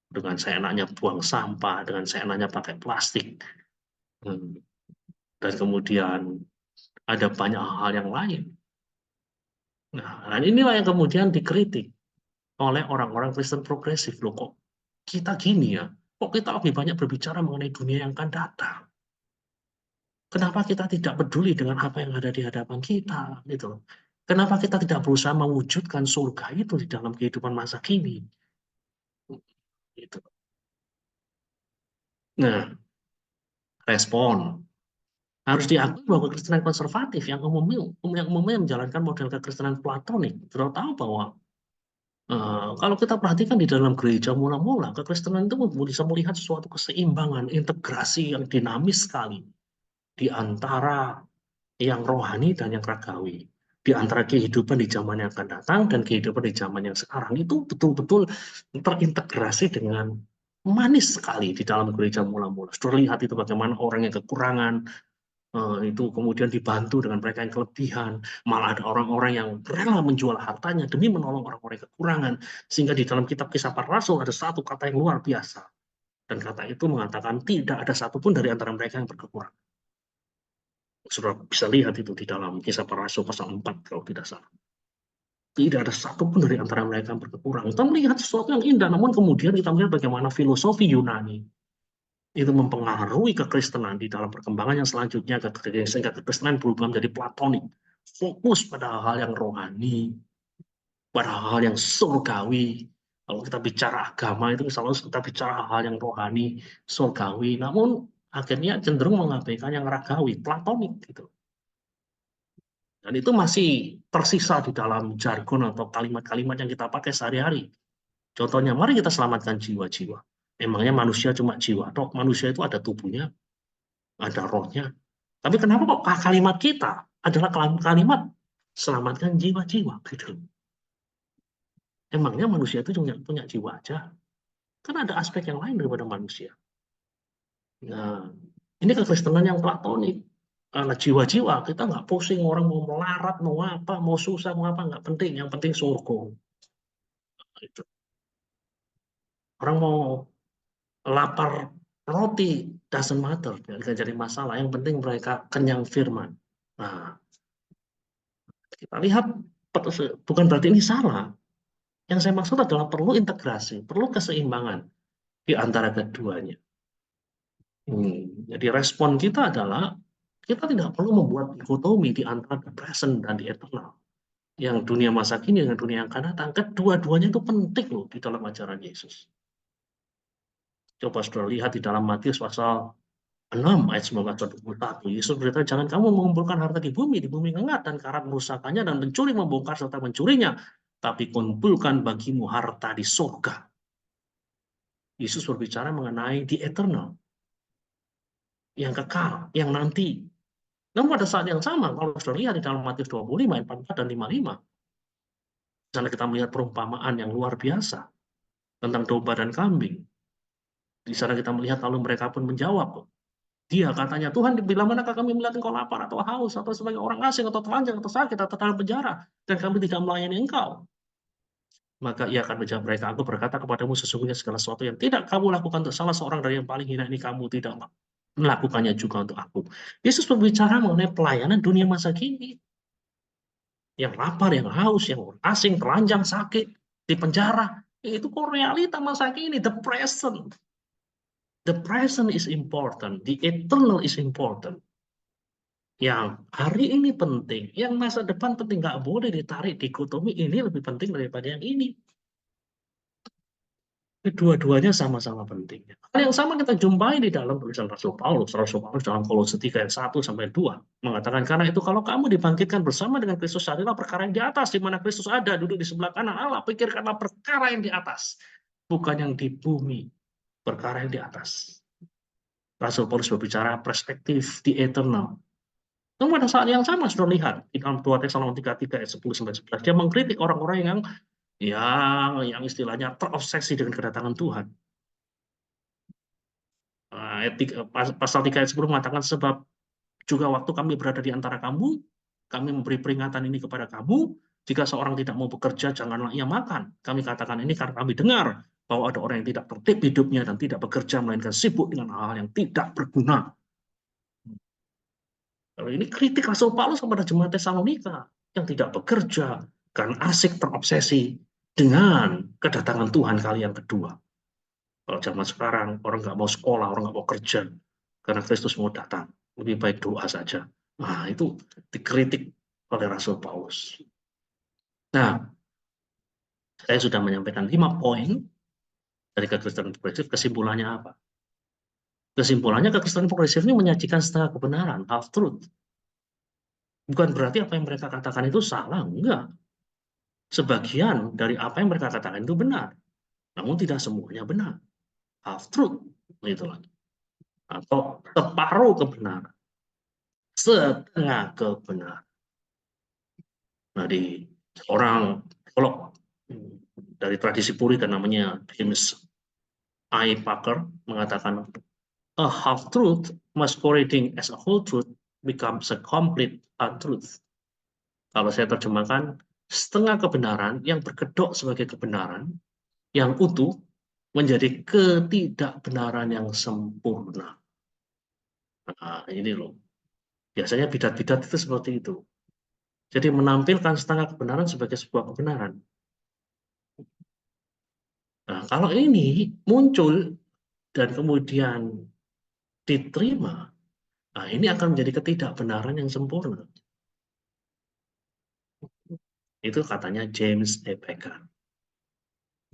Dengan seenaknya buang sampah, dengan seenaknya pakai plastik. Dan kemudian ada banyak hal yang lain. Nah, dan inilah yang kemudian dikritik oleh orang-orang Kristen progresif. Loh, kok kita gini ya? Kok kita lebih banyak berbicara mengenai dunia yang akan datang? Kenapa kita tidak peduli dengan apa yang ada di hadapan kita? Gitu. Kenapa kita tidak berusaha mewujudkan surga itu di dalam kehidupan masa kini? Gitu. Nah, respon harus diakui bahwa kekristenan konservatif yang umumnya menjalankan model kekristenan platonik. Kita tahu bahwa kalau kita perhatikan di dalam gereja mula-mula, kekristenan itu bisa melihat suatu keseimbangan, integrasi yang dinamis sekali di antara yang rohani dan yang ragawi, di antara kehidupan di zaman yang akan datang dan kehidupan di zaman yang sekarang. Itu betul-betul terintegrasi dengan manis sekali di dalam gereja mula-mula. Sudah lihat itu bagaimana orang yang kekurangan itu kemudian dibantu dengan mereka yang kelebihan, malah ada orang-orang yang rela menjual hartanya demi menolong orang-orang yang kekurangan, sehingga di dalam kitab Kisah Para Rasul ada satu kata yang luar biasa, dan kata itu mengatakan tidak ada satupun dari antara mereka yang berkekurangan. Sudah bisa lihat itu di dalam Kisah Para Rasul pasal 4 kalau tidak salah. Tidak ada satupun dari antara mereka yang berkekurangan. Kita melihat sesuatu yang indah, namun kemudian kita melihat bagaimana filosofi Yunani itu mempengaruhi kekristenan di dalam perkembangan yang selanjutnya, sehingga kekristenan berubah menjadi platonik, fokus pada hal yang rohani, pada hal yang surgawi. Kalau kita bicara agama itu selalu kita bicara hal yang rohani, surgawi. Namun akhirnya cenderung mengabaikan yang ragawi, platonik gitu. Dan itu masih tersisa di dalam jargon atau kalimat-kalimat yang kita pakai sehari-hari. Contohnya, mari kita selamatkan jiwa-jiwa. Emangnya manusia cuma jiwa? Toh manusia itu ada tubuhnya, ada rohnya. Tapi kenapa kok kalimat kita adalah kalimat selamatkan jiwa-jiwa? Gitu. Emangnya manusia itu punya jiwa aja? Kan ada aspek yang lain daripada manusia. Nah, ini kekristenan yang platonik. Karena jiwa-jiwa, kita nggak pusing orang mau melarat, mau apa, mau susah, mau apa, nggak penting. Yang penting surga. Gitu. Orang mau lapar roti, doesn't matter. Nggak jadi masalah. Yang penting mereka kenyang firman. Nah, kita lihat, bukan berarti ini salah. Yang saya maksud adalah perlu integrasi, perlu keseimbangan di antara keduanya. Jadi respon kita adalah kita tidak perlu membuat dikotomi di antara the present dan the eternal. Yang dunia masa kini dengan dunia yang akan datang, kedua-duanya itu penting loh di dalam ajaran Yesus. Coba saudara lihat di dalam Matius pasal 6 ayat 19-21. Yesus berkata, jangan kamu mengumpulkan harta di bumi hangat dan karat merusakannya dan pencuri membongkar serta mencurinya, tapi kumpulkan bagimu harta di surga. Yesus berbicara mengenai the eternal, yang kekal, yang nanti. Namun pada saat yang sama, kalau sudah lihat di dalam Matius 25, ayat 44 dan 55, di sana kita melihat perumpamaan yang luar biasa tentang domba dan kambing. Di sana kita melihat lalu mereka pun menjawab. Dia katanya, Tuhan, bila manakah kami melihat engkau lapar atau haus, atau sebagai orang asing, atau telanjang, atau sakit, atau dalam penjara, dan kami tidak melayani engkau. Maka ia akan menjawab mereka, aku berkata kepadamu sesungguhnya segala sesuatu yang tidak kamu lakukan untuk salah seorang dari yang paling hina ini, kamu tidak melakukannya juga untuk aku. Yesus berbicara mengenai pelayanan dunia masa kini. Yang lapar, yang haus, yang asing, telanjang, sakit, di penjara. Itu kok realita masa kini, the present. The present is important, the eternal is important. Yang hari ini penting, yang masa depan penting, nggak boleh ditarik dikotomi ini lebih penting daripada yang ini. Kedua-duanya sama-sama penting. Hal yang sama kita jumpai di dalam tulisan Rasul Paulus. Rasul Paulus dalam Kolose 3 ayat 1-2 mengatakan, karena itu kalau kamu dibangkitkan bersama dengan Kristus, adalah perkara yang di atas, di mana Kristus ada, duduk di sebelah kanan Allah. Pikirkanlah perkara yang di atas, bukan yang di bumi, perkara yang di atas. Rasul Paulus berbicara perspektif di eternal. Namun pada saat yang sama sudah lihat di dalam 2 Tesalonika 3 ayat 10-11, dia mengkritik orang-orang yang istilahnya terobsesi dengan kedatangan Tuhan. Pasal 3 ayat 10 mengatakan, sebab juga waktu kami berada di antara kamu, kami memberi peringatan ini kepada kamu, jika seorang tidak mau bekerja, janganlah ia makan. Kami katakan ini karena kami dengar bahwa ada orang yang tidak tertib hidupnya dan tidak bekerja, melainkan sibuk dengan hal-hal yang tidak berguna. Kalau ini kritik Rasul Paulus kepada jemaat Tesalonika yang tidak bekerja karena asik terobsesi dengan kedatangan Tuhan kali yang kedua. Kalau zaman sekarang orang nggak mau sekolah, orang nggak mau kerja karena Kristus mau datang, lebih baik doa saja. Nah, itu dikritik oleh Rasul Paulus. Nah, saya sudah menyampaikan 5 poin dari kekristenan progresif. Kesimpulannya apa? Kesimpulannya kekristenan progresif ini menyajikan setengah kebenaran, half truth. Bukan berarti apa yang mereka katakan itu salah, enggak. Sebagian dari apa yang mereka katakan itu benar, namun tidak semuanya benar. Half truth, itu lagi. Atau separuh kebenaran, setengah kebenaran. Nah, di orang teolog dari tradisi Puritan namanya James I. Packer mengatakan, a half truth masquerading as a whole truth becomes a complete untruth. Kalau saya terjemahkan, setengah kebenaran yang berkedok sebagai kebenaran yang utuh menjadi ketidakbenaran yang sempurna. Nah, ini loh. Biasanya bidat-bidat itu seperti itu. Jadi menampilkan setengah kebenaran sebagai sebuah kebenaran. Nah, kalau ini muncul dan kemudian diterima, nah ini akan menjadi ketidakbenaran yang sempurna. Itu katanya James A. Packer.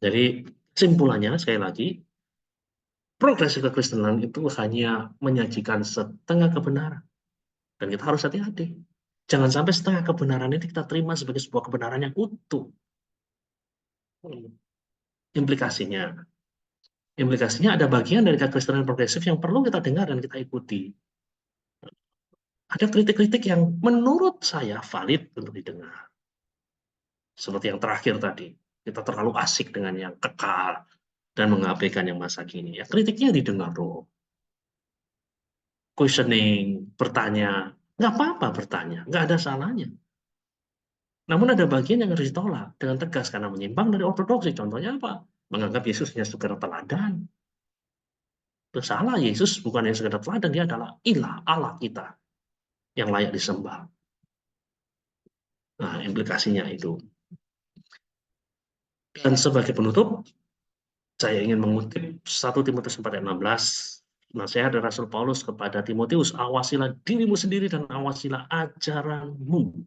Jadi simpulannya sekali lagi, progresif kekristenan itu hanya menyajikan setengah kebenaran. Dan kita harus hati-hati. Jangan sampai setengah kebenaran ini kita terima sebagai sebuah kebenaran yang utuh. Implikasinya ada bagian dari kekristenan progresif yang perlu kita dengar dan kita ikuti. Ada kritik-kritik yang menurut saya valid untuk didengar. Seperti yang terakhir tadi, kita terlalu asik dengan yang kekal dan mengabaikan yang masa kini. Ya, kritiknya didengar loh. Questioning, bertanya, nggak apa-apa bertanya, nggak ada salahnya. Namun ada bagian yang harus ditolak dengan tegas karena menyimpang dari ortodoksi. Contohnya apa? Menganggap Yesus hanya sekedar teladan. Itu salah, Yesus bukan yang sekedar teladan, dia adalah ilah, Allah kita yang layak disembah. Nah, implikasinya itu. Dan sebagai penutup, saya ingin mengutip 1 Timotius 4 ayat 16, nasihat dari Rasul Paulus kepada Timotius, awasilah dirimu sendiri dan awasilah ajaranmu.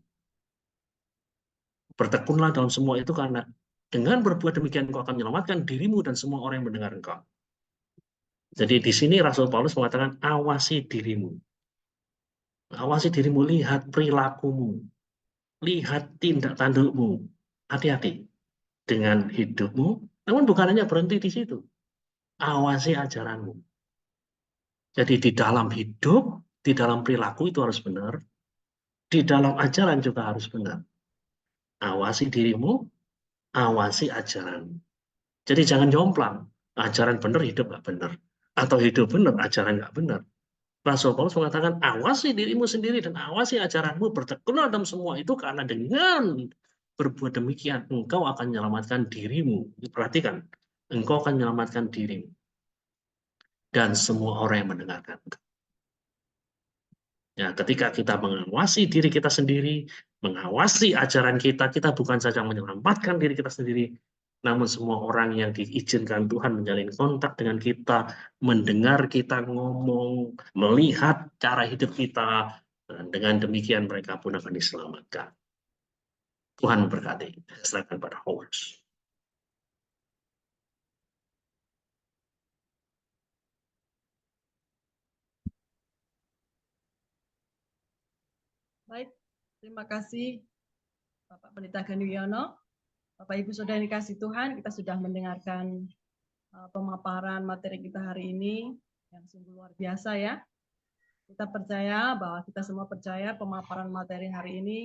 Bertekunlah dalam semua itu karena dengan berbuat demikian engkau akan menyelamatkan dirimu dan semua orang yang mendengar engkau. Jadi di sini Rasul Paulus mengatakan awasi dirimu. Awasi dirimu, lihat perilakumu, lihat tindak tandukmu. Hati-hati dengan hidupmu, namun bukan hanya berhenti di situ. Awasi ajaranmu. Jadi di dalam hidup, di dalam perilaku itu harus benar, di dalam ajaran juga harus benar. Awasi dirimu, awasi ajaran. Jadi jangan jomplang, ajaran benar, hidup nggak benar. Atau hidup benar, ajaran nggak benar. Rasul Paulus mengatakan, awasi dirimu sendiri dan awasi ajaranmu, bertekunlah dalam semua itu, karena dengan berbuat demikian, engkau akan menyelamatkan dirimu. Perhatikan, engkau akan menyelamatkan dirimu. Dan semua orang yang mendengarkan. Ya, ketika kita mengawasi diri kita sendiri, mengawasi ajaran kita, kita bukan saja menyelamatkan diri kita sendiri, namun semua orang yang diizinkan Tuhan menjalin kontak dengan kita, mendengar kita ngomong, melihat cara hidup kita, dan dengan demikian mereka pun akan diselamatkan. Tuhan memberkati. Serahkan pada Howard. Baik, terima kasih Bapak Pendeta Gani Wiono. Bapak Ibu Saudara yang dikasih Tuhan, kita sudah mendengarkan pemaparan materi kita hari ini yang sungguh luar biasa ya. Kita percaya bahwa kita semua percaya pemaparan materi hari ini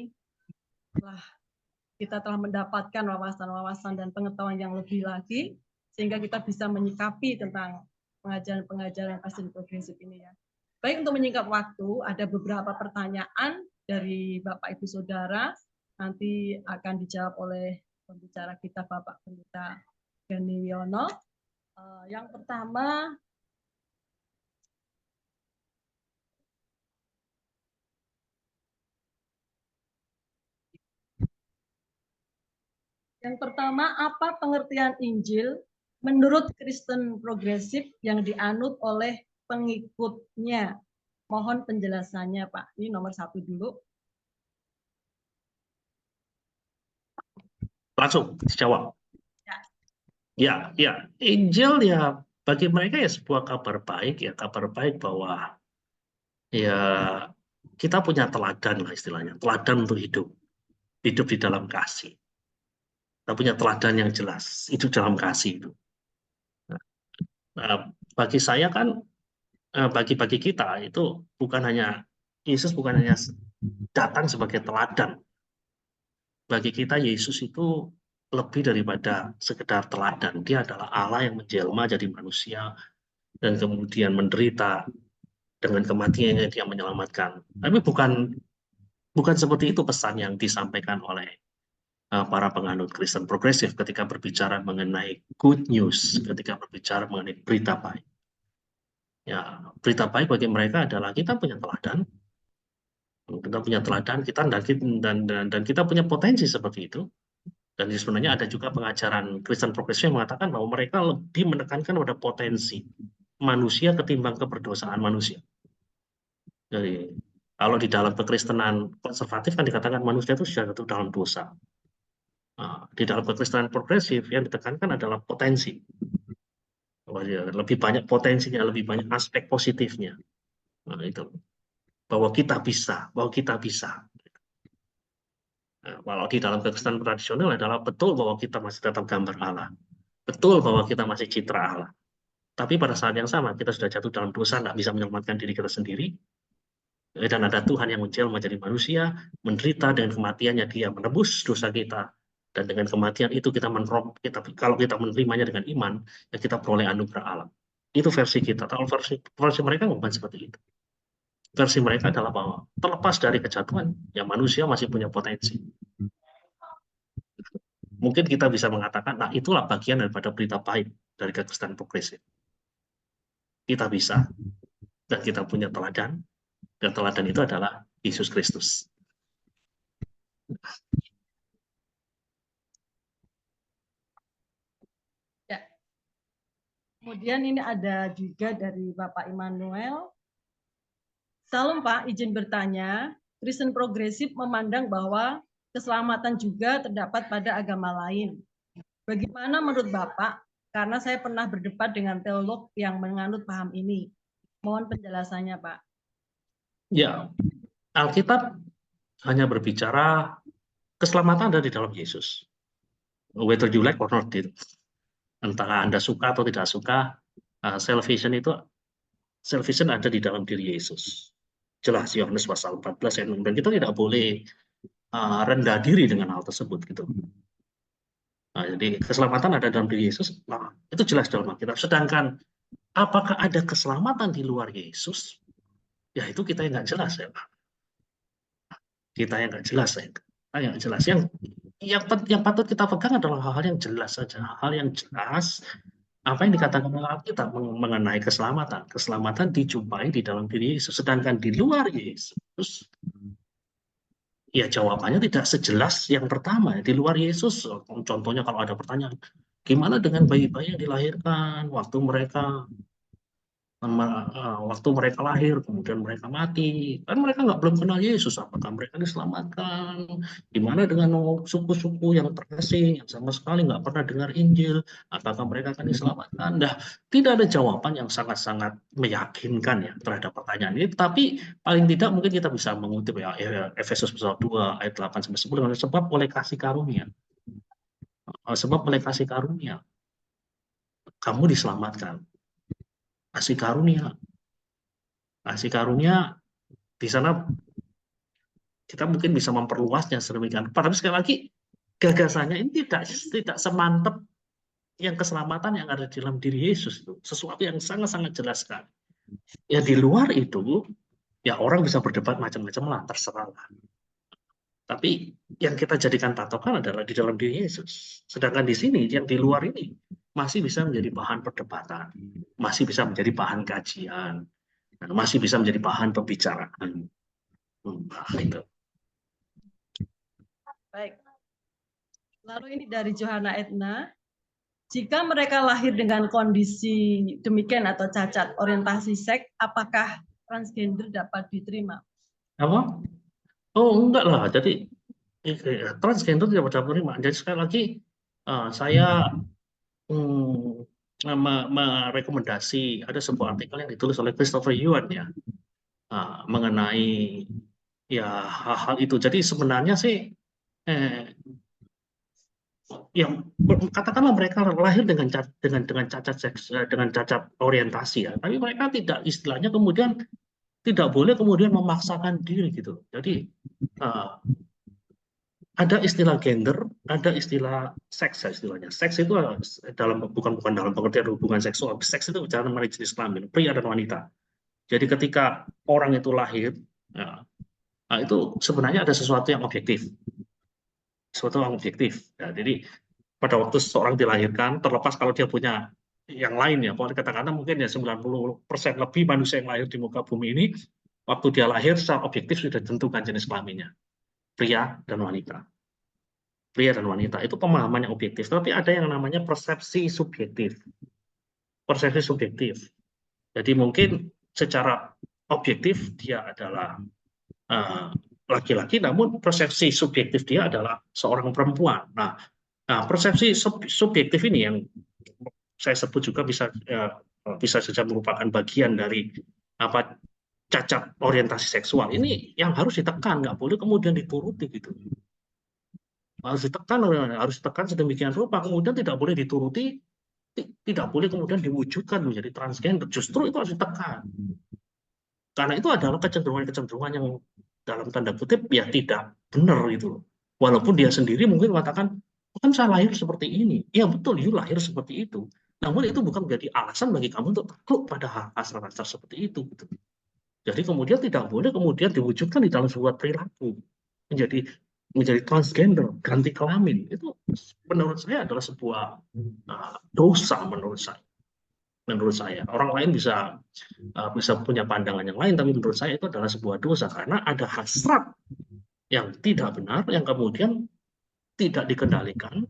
kita telah mendapatkan wawasan-wawasan dan pengetahuan yang lebih lagi sehingga kita bisa menyikapi tentang pengajaran-pengajaran Kristen progresif ini ya. Baik, untuk menyingkat waktu, ada beberapa pertanyaan dari Bapak Ibu Saudara nanti akan dijawab oleh pembicara kita Bapak Pendeta Gani Wiono. Yang pertama, apa pengertian Injil menurut Kristen progresif yang dianut oleh pengikutnya? Mohon penjelasannya, Pak. Ini nomor 1 dulu. Langsung dijawab. Ya, Injil ya bagi mereka ya sebuah kabar baik ya, kabar baik bahwa ya kita punya teladan lah istilahnya, teladan untuk hidup di dalam kasih. Kita punya teladan yang jelas, itu dalam kasih itu. Nah, bagi saya kan, bagi kita itu bukan hanya Yesus bukan hanya datang sebagai teladan. Bagi kita Yesus itu lebih daripada sekedar teladan. Dia adalah Allah yang menjelma jadi manusia dan kemudian menderita dengan kematiannya dia menyelamatkan. Tapi bukan seperti itu pesan yang disampaikan oleh para penganut Kristen progresif ketika berbicara mengenai good news, ketika berbicara mengenai berita baik. Ya, berita baik bagi mereka adalah kita punya teladan, dan kita punya potensi seperti itu. Dan sebenarnya ada juga pengajaran Kristen progresif yang mengatakan bahwa mereka lebih menekankan pada potensi manusia ketimbang keberdosaan manusia. Jadi kalau di dalam kekristenan konservatif kan dikatakan manusia itu sudah jatuh dalam dosa. Di dalam kekristenan progresif yang ditekankan adalah potensi. Lebih banyak potensinya, lebih banyak aspek positifnya. Nah, itu bahwa kita bisa. Kalau di dalam kekristenan tradisional adalah betul bahwa kita masih tetap gambar Allah, betul bahwa kita masih citra Allah. Tapi pada saat yang sama kita sudah jatuh dalam dosa, nggak bisa menyelamatkan diri kita sendiri. Dan ada Tuhan yang menjelma menjadi manusia, menderita, dengan kematiannya Dia menebus dosa kita. Dan dengan kematian itu kalau kita menerimanya dengan iman, ya kita peroleh anugerah Allah. Itu versi kita. Kalau versi mereka bukan seperti itu. Versi mereka adalah bahwa terlepas dari kejatuhan, ya manusia masih punya potensi. Mungkin kita bisa mengatakan, nah itulah bagian daripada berita baik dari kekristenan progresif. Kita bisa, dan kita punya teladan, dan teladan itu adalah Yesus Kristus. Ya. Kemudian ini ada juga dari Bapak Immanuel. Salam Pak, izin bertanya, Kristen progresif memandang bahwa keselamatan juga terdapat pada agama lain. Bagaimana menurut Bapak? Karena saya pernah berdebat dengan teolog yang menganut paham ini. Mohon penjelasannya, Pak. Ya, Alkitab hanya berbicara keselamatan ada di dalam Yesus. Whether you like or not, entah Anda suka atau tidak suka, salvation ada di dalam diri Yesus. Jelas Yohanes pasal 14 ayat 6, dan kita tidak boleh rendah diri dengan hal tersebut gitu. Jadi keselamatan ada dalam diri Yesus, nah, itu jelas dalam Alkitab. Sedangkan apakah ada keselamatan di luar Yesus? Ya itu kita yang nggak jelas ya Pak. Kita yang nggak jelas ya. Yang jelas yang patut kita pegang adalah hal-hal yang jelas saja, hal yang jelas. Apa yang dikatakan oleh Alkitab mengenai keselamatan? Keselamatan dijumpai di dalam diri Yesus. Sedangkan di luar Yesus, ya jawabannya tidak sejelas yang pertama. Di luar Yesus, contohnya kalau ada pertanyaan, gimana dengan bayi-bayi yang dilahirkan waktu mereka lahir, kemudian mereka mati, kan mereka belum kenal Yesus, apakah mereka diselamatkan? Gimana dengan suku-suku yang terasing, yang sama sekali nggak pernah dengar Injil, apakah mereka akan diselamatkan? Nah, tidak ada jawaban yang sangat-sangat meyakinkan ya terhadap pertanyaan ini, tapi paling tidak mungkin kita bisa mengutip ya Efesus pasal 2 ayat 8-10, sebab oleh kasih karunia. Sebab oleh kasih karunia kamu diselamatkan. Kasih karunia di sana kita mungkin bisa memperluasnya sedemikian. Tapi sekali lagi gagasannya ini tidak semantap yang keselamatan yang ada di dalam diri Yesus itu. Sesuatu yang sangat-sangat jelas sekali. Ya di luar itu ya orang bisa berdebat macam-macam lah, terserah lah. Tapi yang kita jadikan patokan adalah di dalam diri Yesus. Sedangkan di sini yang di luar ini masih bisa menjadi bahan perdebatan, masih bisa menjadi bahan kajian, dan masih bisa menjadi bahan pembicaraan. Itu. Baik. Lalu ini dari Johanna Edna. Jika mereka lahir dengan kondisi demikian atau cacat orientasi seks, apakah transgender dapat diterima? Apa? Oh enggak lah. Jadi transgender tidak dapat diterima. Jadi sekali lagi saya merekomendasi ada sebuah artikel yang ditulis oleh Christopher Yuan ya mengenai ya hal-hal itu. Jadi sebenarnya sih yang katakanlah mereka lahir dengan cacat seks, dengan cacat orientasi ya, tapi mereka tidak istilahnya kemudian tidak boleh kemudian memaksakan diri gitu. Jadi ada istilah gender, ada istilah seks istilahnya. Seks itu bukan dalam pengertian hubungan seksual. Seks itu bicara mengenai jenis kelamin, pria dan wanita. Jadi ketika orang itu lahir, ya, itu sebenarnya ada sesuatu yang objektif. Sesuatu yang objektif. Ya, jadi pada waktu seseorang dilahirkan, terlepas kalau dia punya yang lain ya, katakanlah mungkin ya 90% lebih manusia yang lahir di muka bumi ini, waktu dia lahir secara objektif sudah ditentukan jenis kelaminnya. Pria dan wanita. Pria dan wanita itu pemahaman yang objektif, tapi ada yang namanya persepsi subjektif. Persepsi subjektif. Jadi mungkin secara objektif dia adalah laki-laki, namun persepsi subjektif dia adalah seorang perempuan. Nah, persepsi subjektif ini yang saya sebut juga bisa saja merupakan bagian dari apa cacat orientasi seksual. Ini yang harus ditekan, nggak boleh kemudian dituruti gitu. Harus ditekan sedemikian rupa, kemudian tidak boleh dituruti, tidak boleh kemudian diwujudkan menjadi transgender. Justru itu harus ditekan. Karena itu adalah kecenderungan-kecenderungan yang dalam tanda kutip ya tidak benar gitu. Walaupun dia sendiri mungkin mengatakan, kan saya lahir seperti ini. Ya betul, you lahir seperti itu. Namun itu bukan menjadi alasan bagi kamu untuk takluk pada hasrat-hasrat seperti itu. Gitu. Jadi kemudian tidak boleh kemudian diwujudkan di dalam sebuah perilaku menjadi transgender, ganti kelamin. Itu menurut saya adalah sebuah dosa menurut saya. Orang lain bisa punya pandangan yang lain, tapi menurut saya itu adalah sebuah dosa karena ada hasrat yang tidak benar yang kemudian tidak dikendalikan,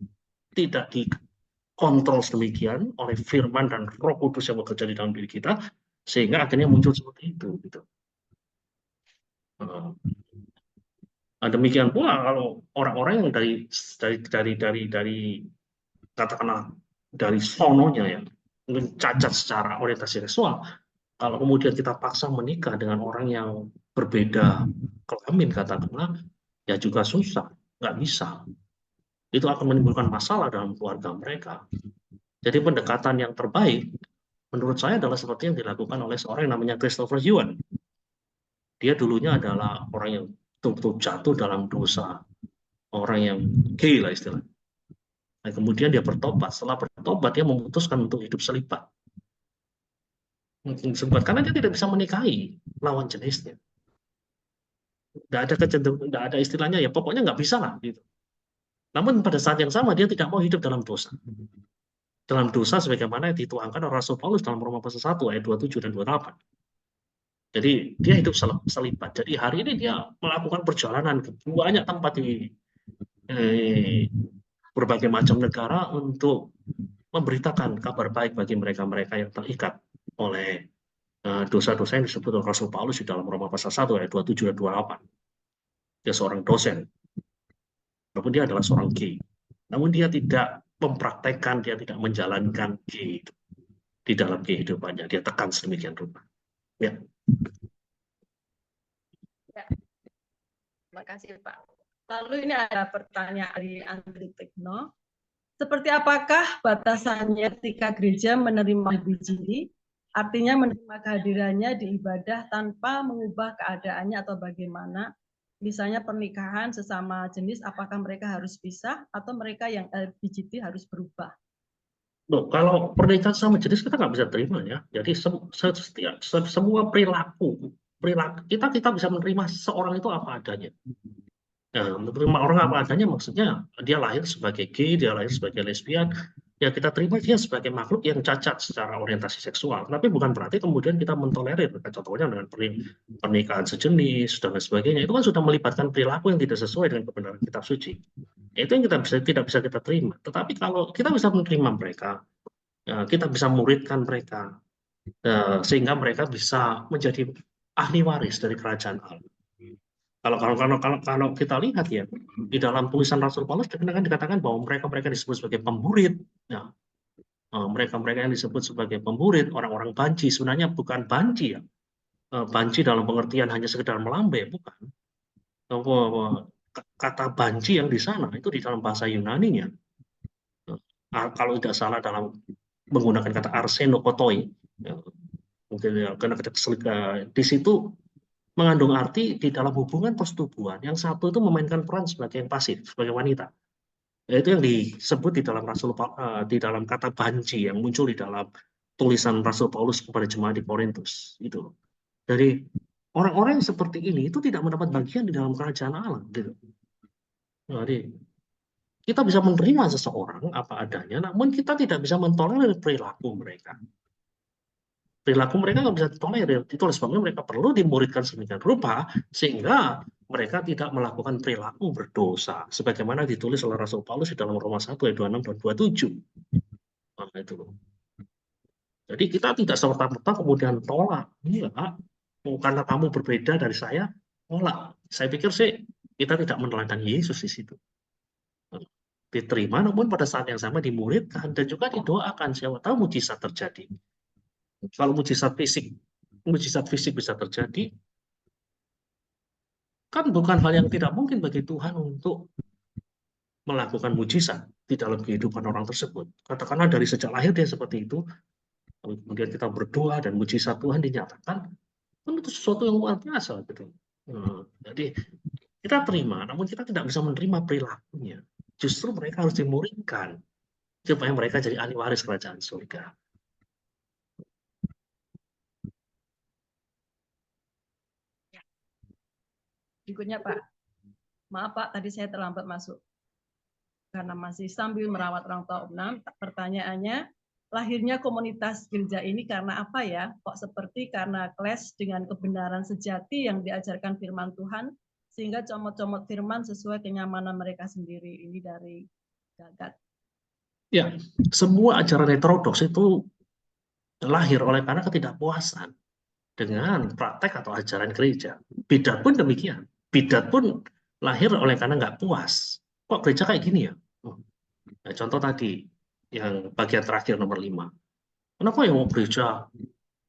tidak dikontrol sedemikian oleh firman dan Roh Kudus yang bekerja di dalam diri kita, sehingga akhirnya muncul seperti itu. Gitu. Demikian pula kalau orang-orang yang dari katakanlah dari sononya ya, mungkin cacat secara orientasi seksual, kalau kemudian kita paksa menikah dengan orang yang berbeda kelamin katakanlah, ya juga susah, nggak bisa. Itu akan menimbulkan masalah dalam keluarga mereka. Jadi pendekatan yang terbaik menurut saya adalah seperti yang dilakukan oleh seorang yang namanya Christopher Yuan. Dia dulunya adalah orang yang betul-betul jatuh dalam dosa, orang yang gay lah istilahnya. Nah, kemudian dia bertobat. Setelah bertobat dia memutuskan untuk hidup selibat. Karena dia tidak bisa menikahi lawan jenisnya. Tidak ada istilahnya ya pokoknya nggak bisa lah gitu. Namun pada saat yang sama dia tidak mau hidup dalam dosa. Dalam dosa sebagaimana dituangkan oleh Rasul Paulus dalam Roma pasal 1 ayat 27 dan 28. Jadi dia hidup selibat. Jadi hari ini dia melakukan perjalanan ke banyak tempat di berbagai macam negara untuk memberitakan kabar baik bagi mereka-mereka yang terikat oleh dosa-dosa yang disebut oleh Rasul Paulus di dalam Roma pasal 1 ayat 27 dan 28. Dia seorang dosen. Walaupun dia adalah seorang gay. Namun dia tidak mempraktekkan, dia tidak menjalankan gay di dalam kehidupannya. Dia tekan sedemikian rupa. Ya. Terima kasih Pak. Lalu ini ada pertanyaan dari Andri Tekno. Seperti apakah batasannya ketika gereja menerima BJD? Artinya menerima kehadirannya di ibadah tanpa mengubah keadaannya atau bagaimana? Misalnya pernikahan sesama jenis, apakah mereka harus pisah atau mereka yang LGBT harus berubah? Loh, kalau pernikahan sama jenis kita nggak bisa terima ya. Jadi semua perilaku kita bisa menerima seorang itu apa adanya. Nah, menerima orang apa adanya maksudnya dia lahir sebagai gay, dia lahir sebagai lesbian, ya kita terima dia sebagai makhluk yang cacat secara orientasi seksual. Tapi bukan berarti kemudian kita mentolerir, contohnya dengan pernikahan sejenis dan lain sebagainya. Itu kan sudah melibatkan perilaku yang tidak sesuai dengan kebenaran kitab suci. Itu yang tidak bisa kita terima. Tetapi kalau kita bisa menerima mereka, kita bisa muridkan mereka, sehingga mereka bisa menjadi ahli waris dari kerajaan Allah. Kalau kita lihat ya di dalam tulisan Rasul Paulus dikatakan bahwa mereka disebut sebagai pemburit. Ya. Mereka yang disebut sebagai pemburit, orang-orang banci sebenarnya bukan banci ya. Banci dalam pengertian hanya sekedar melambai, bukan. Kata banci yang di sana itu di dalam bahasa Yunani-nya. Kalau tidak salah dalam menggunakan kata arsenokotoi, ya, mungkin ya, karena di situ mengandung arti di dalam hubungan persetubuhan. Yang satu itu memainkan peran sebagai yang pasif, sebagai wanita. Itu yang disebut di dalam kata banci yang muncul di dalam tulisan Rasul Paulus kepada jemaat di Korintus. Itu. Dari orang-orang yang seperti ini itu tidak mendapat bagian di dalam kerajaan Allah. Gitu. Jadi kita bisa menerima seseorang apa adanya, namun kita tidak bisa mentolerir perilaku mereka. Perilaku mereka nggak bisa ditolerir. Itu oleh sebabnya mereka perlu dimuridkan sedemikian rupa sehingga mereka tidak melakukan perilaku berdosa. Sebagaimana ditulis oleh Rasul Paulus di dalam Roma 1 ayat 26 dan 27. Nah, itu. Jadi kita tidak serta-merta kemudian tolak. Iya, karena kamu berbeda dari saya, tolak. Saya pikir sih kita tidak meneladani Yesus di situ. Diterima, namun pada saat yang sama dimuridkan dan juga didoakan. Siapa tahu mujizat terjadi. Kalau mujizat fisik bisa terjadi, kan bukan hal yang tidak mungkin bagi Tuhan untuk melakukan mujizat di dalam kehidupan orang tersebut. Katakanlah dari sejak lahir dia seperti itu, kemudian kita berdoa dan mujizat Tuhan dinyatakan, kan itu sesuatu yang luar biasa gitu. Jadi kita terima, namun kita tidak bisa menerima perilakunya. Justru mereka harus dimuridkan supaya mereka jadi ahli waris kerajaan surga. Berikutnya Pak. Maaf Pak, tadi saya terlambat masuk. Karena masih sambil merawat orang tua Om. Pertanyaannya, lahirnya komunitas gereja ini karena apa ya? Kok seperti karena clash dengan kebenaran sejati yang diajarkan firman Tuhan, sehingga comot-comot firman sesuai kenyamanan mereka sendiri. Ini dari Gagat. Ya, semua ajaran heterodoks itu lahir oleh karena ketidakpuasan dengan praktek atau ajaran gereja. Bidat pun demikian. Bidat pun lahir oleh karena nggak puas. Kok gereja kayak gini ya? Nah, contoh tadi, yang bagian terakhir nomor 5. Kenapa yang mau gereja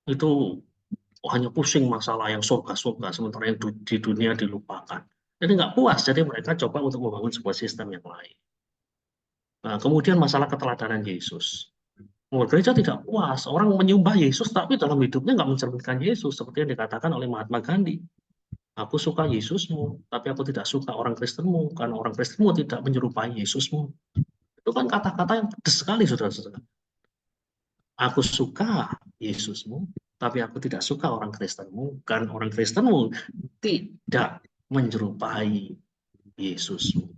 itu hanya pusing masalah yang surga-surga, sementara yang di dunia dilupakan. Jadi nggak puas, jadi mereka coba untuk membangun sebuah sistem yang lain. Nah, kemudian masalah keteladanan Yesus. Gereja tidak puas, orang menyembah Yesus tapi dalam hidupnya nggak mencerminkan Yesus, seperti yang dikatakan oleh Mahatma Gandhi. Aku suka Yesusmu, tapi aku tidak suka orang Kristenmu, karena orang Kristenmu tidak menyerupai Yesusmu. Itu kan kata-kata yang pedas sekali, saudara-saudara. Aku suka Yesusmu, tapi aku tidak suka orang Kristenmu, karena orang Kristenmu tidak menyerupai Yesusmu.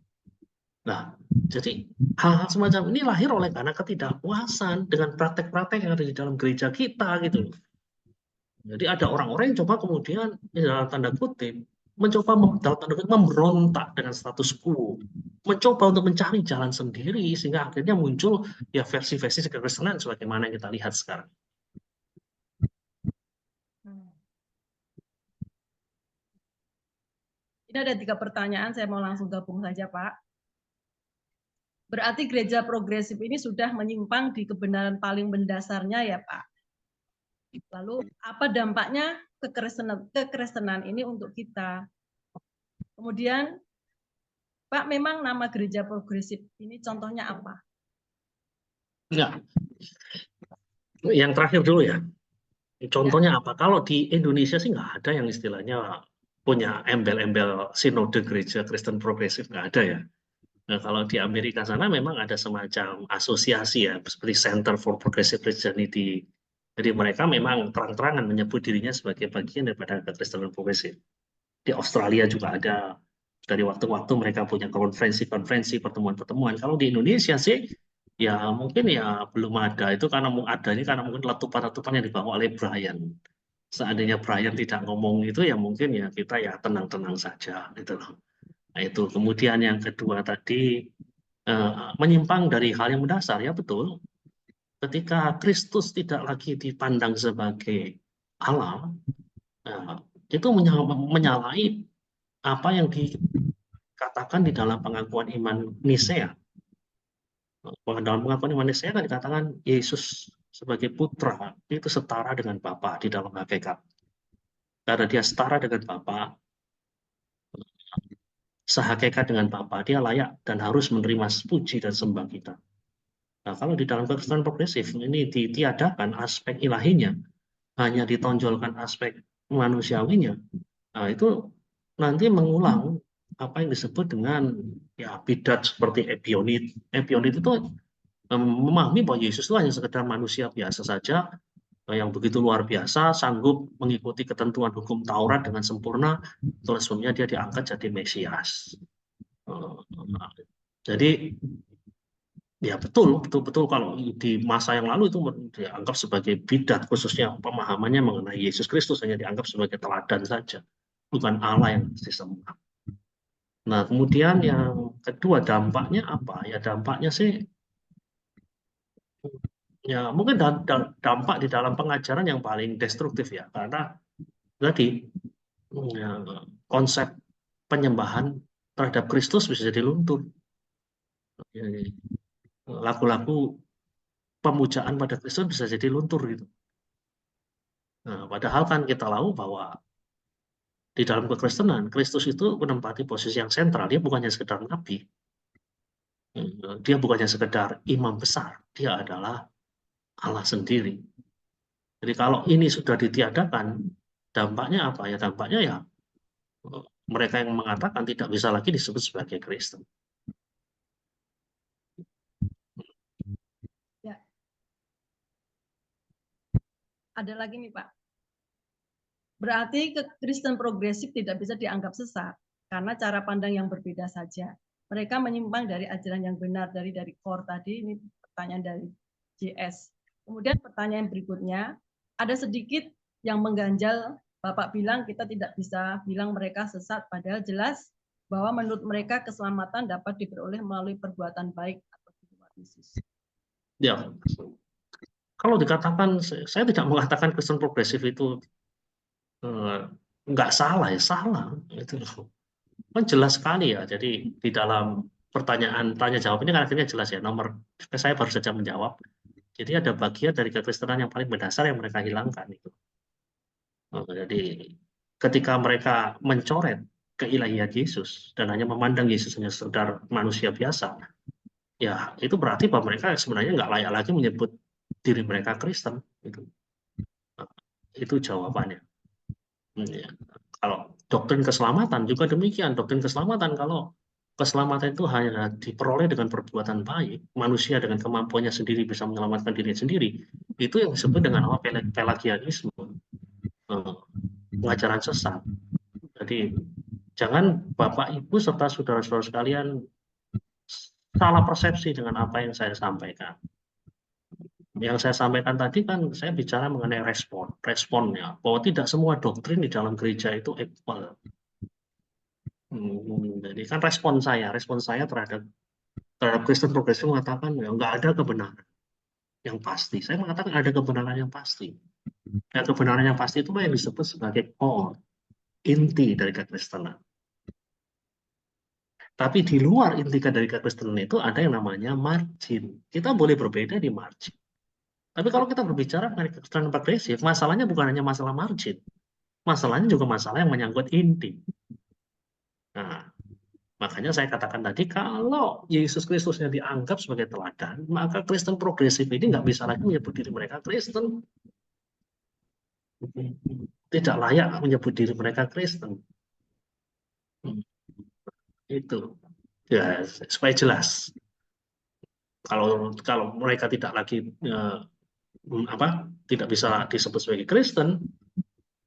Nah, jadi hal-hal semacam ini lahir oleh karena ketidakpuasan dengan praktek-praktek yang ada di dalam gereja kita gitu. Jadi ada orang-orang yang coba kemudian dalam tanda kutip mencoba dalam tanda kutip memberontak dengan status quo, mencoba untuk mencari jalan sendiri sehingga akhirnya muncul ya versi-versi kekristenan sebagaimana yang kita lihat sekarang. Ini ada 3 pertanyaan, saya mau langsung gabung saja Pak. Berarti gereja progresif ini sudah menyimpang di kebenaran paling mendasarnya ya Pak. Lalu apa dampaknya kekristenan ini untuk kita? Kemudian Pak, memang nama gereja progresif ini contohnya apa? Enggak. Yang terakhir dulu ya. Contohnya apa? Kalau di Indonesia sih nggak ada yang istilahnya punya embel-embel sinode gereja Kristen progresif, nggak ada ya. Nah, kalau di Amerika sana memang ada semacam asosiasi ya, seperti Center for Progressive Christianity. Jadi mereka memang terang-terangan menyebut dirinya sebagai bagian daripada kekristenan progresif. Di Australia juga ada. Dari waktu-waktu mereka punya konferensi-konferensi, pertemuan-pertemuan. Kalau di Indonesia sih, ya mungkin ya belum ada. Itu karena adanya karena mungkin letupan-letupan yang dibawa oleh Brian. Seandainya Brian tidak ngomong itu, ya mungkin ya kita ya tenang-tenang saja gitu loh. Nah, itu. Kemudian yang kedua tadi, menyimpang dari hal yang mendasar, ya betul. Ketika Kristus tidak lagi dipandang sebagai Allah, itu menyalahi apa yang dikatakan di dalam pengakuan iman Nisea. Dalam pengakuan iman Nisea kan dikatakan Yesus sebagai putra itu setara dengan Bapa di dalam hakikat. Karena dia setara dengan Bapa, sehakikat dengan Bapa, dia layak dan harus menerima puji dan sembah kita. Nah, kalau di dalam kekristenan progresif ini ditiadakan aspek ilahinya, hanya ditonjolkan aspek manusiawinya. Nah, itu nanti mengulang apa yang disebut dengan ya bidat seperti Ebionit. Ebionit itu memahami bahwa Yesus itu hanya sekedar manusia biasa saja yang begitu luar biasa, sanggup mengikuti ketentuan hukum Taurat dengan sempurna, terus sebelumnya dia diangkat jadi Mesias. Jadi ya betul kalau di masa yang lalu itu dianggap sebagai bidat, khususnya pemahamannya mengenai Yesus Kristus hanya dianggap sebagai teladan saja, bukan Allah yang disembah. Nah, kemudian yang kedua dampaknya apa? Ya dampaknya sih ya mungkin dampak di dalam pengajaran yang paling destruktif ya, karena tadi ya, konsep penyembahan terhadap Kristus bisa jadi luntur. Lagu-lagu pemujaan pada Kristus bisa jadi luntur gitu. Nah, padahal kan kita tahu bahwa di dalam kekristenan, Kristus itu menempati posisi yang sentral. Dia bukannya sekedar nabi, dia bukannya sekedar imam besar, dia adalah Allah sendiri. Jadi kalau ini sudah ditiadakan, dampaknya apa ya? Dampaknya ya mereka yang mengatakan tidak bisa lagi disebut sebagai Kristen. Ya. Ada lagi nih Pak. Berarti Kristen progresif tidak bisa dianggap sesat karena cara pandang yang berbeda saja. Mereka menyimpang dari ajaran yang benar dari core tadi. Ini pertanyaan dari JS. Kemudian pertanyaan berikutnya, ada sedikit yang mengganjal. Bapak bilang kita tidak bisa bilang mereka sesat, padahal jelas bahwa menurut mereka keselamatan dapat diperoleh melalui perbuatan baik atau firman Yesus. Ya, kalau dikatakan, saya tidak mengatakan Kristen progresif itu nggak salah ya, salah itu kan jelas sekali ya. Jadi di dalam pertanyaan tanya jawab ini kan akhirnya jelas ya. Saya baru saja menjawab. Jadi ada bagian dari kekristenan yang paling mendasar yang mereka hilangkan itu. Jadi ketika mereka mencoret keilahian Yesus dan hanya memandang Yesus hanya sekedar manusia biasa, ya itu berarti bahwa mereka sebenarnya nggak layak lagi menyebut diri mereka Kristen. Itu jawabannya. Ya. Kalau doktrin keselamatan juga demikian. Doktrin keselamatan, kalau keselamatan itu hanya diperoleh dengan perbuatan baik, manusia dengan kemampuannya sendiri bisa menyelamatkan diri sendiri, itu yang disebut dengan pelagianisme, pengajaran sesat. Jadi jangan Bapak Ibu serta saudara-saudara sekalian salah persepsi dengan apa yang saya sampaikan. Yang saya sampaikan tadi kan saya bicara mengenai responnya, bahwa tidak semua doktrin di dalam gereja itu equal. Jadi kan respon saya terhadap Kristen progresif mengatakan ya, nggak ada kebenaran yang pasti. Saya mengatakan ada kebenaran yang pasti. Dan kebenaran yang pasti itu yang disebut sebagai core, inti dari kekristenan. Tapi di luar inti dari kekristenan itu ada yang namanya margin. Kita boleh berbeda di margin. Tapi kalau kita berbicara mengenai kekristenan progresif, masalahnya bukan hanya masalah margin. Masalahnya juga masalah yang menyangkut inti. Nah, makanya saya katakan tadi, kalau Yesus Kristusnya dianggap sebagai teladan, maka Kristen progresif ini nggak bisa lagi menyebut diri mereka Kristen. Tidak layak menyebut diri mereka Kristen. Itu. Ya, supaya jelas. Kalau mereka tidak lagi tidak bisa disebut sebagai Kristen,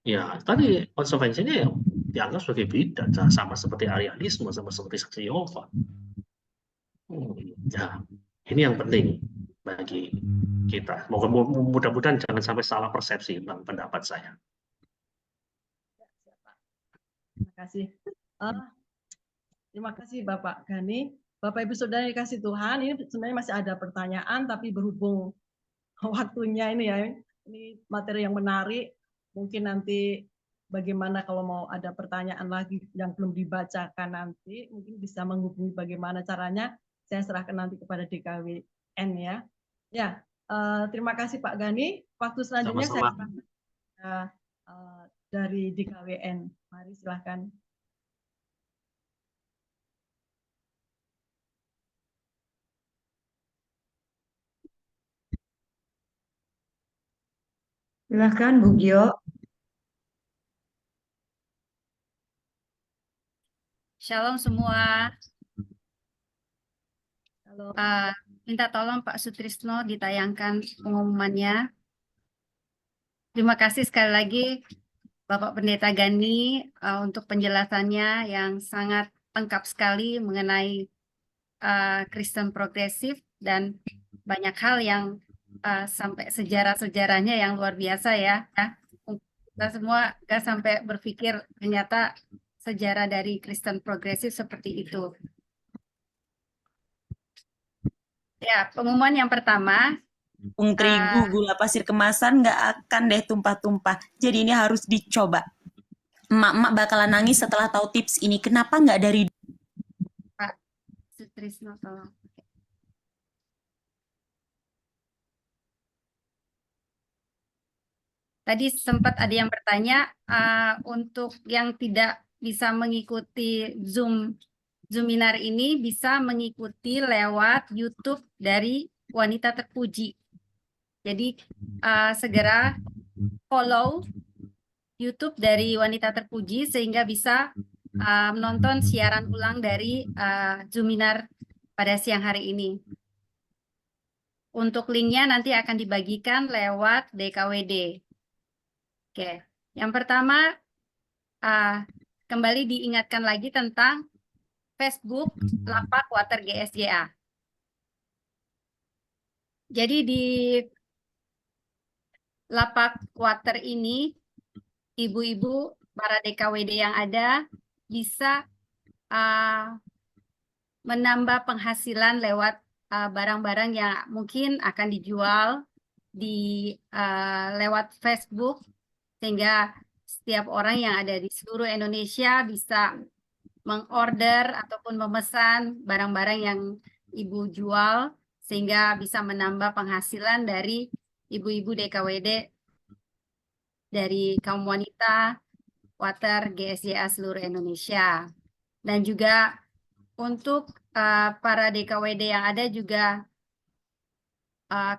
ya tadi konsekuensinya ya dianggap sebagai bidat, sama seperti Arianisme, sama seperti Saksi Yehova. Ya, ini yang penting bagi kita. Mudah-mudahan jangan sampai salah persepsi tentang pendapat saya. Terima kasih. Terima kasih Bapak Gani. Bapak Ibu Saudara yang dikasih Tuhan, ini sebenarnya masih ada pertanyaan, tapi berhubung waktunya ini ya, ini materi yang menarik. Mungkin nanti bagaimana kalau mau ada pertanyaan lagi yang belum dibacakan nanti, mungkin bisa menghubungi bagaimana caranya. Saya serahkan nanti kepada DKWN ya. Ya, terima kasih Pak Gani. Waktu selanjutnya Sama-sama. Saya dari DKWN. Mari silahkan. Silakan Bu Gio. Shalom semua. Halo. Minta tolong Pak Sutrisno ditayangkan pengumumannya. Terima kasih sekali lagi Bapak Pendeta Gani untuk penjelasannya yang sangat lengkap sekali mengenai Kristen progresif dan banyak hal yang sampai sejarah-sejarahnya yang luar biasa ya. Kita semua nggak sampai berpikir ternyata sejarah dari Kristen progresif seperti itu. Ya, pengumuman yang pertama. Tepung terigu, gula pasir kemasan nggak akan deh tumpah-tumpah. Jadi ini harus dicoba. emak-emak bakalan nangis setelah tahu tips ini. Kenapa nggak dari Pak Sutrisno, tolong. Tadi sempat ada yang bertanya untuk yang tidak bisa mengikuti Zoominar ini bisa mengikuti lewat YouTube dari Wanita Terpuji. Jadi segera follow YouTube dari Wanita Terpuji sehingga bisa menonton siaran ulang dari Zoominar pada siang hari ini. Untuk linknya nanti akan dibagikan lewat DKWD. Oke, yang pertama kembali diingatkan lagi tentang Facebook Lapak Water GSJA. Jadi di Lapak Water ini, ibu-ibu para DKWD yang ada bisa menambah penghasilan lewat barang-barang yang mungkin akan dijual di lewat Facebook, sehingga setiap orang yang ada di seluruh Indonesia bisa mengorder ataupun memesan barang-barang yang ibu jual, sehingga bisa menambah penghasilan dari ibu-ibu DKWD dari kaum wanita Water GSJA seluruh Indonesia. Dan juga untuk para DKWD yang ada juga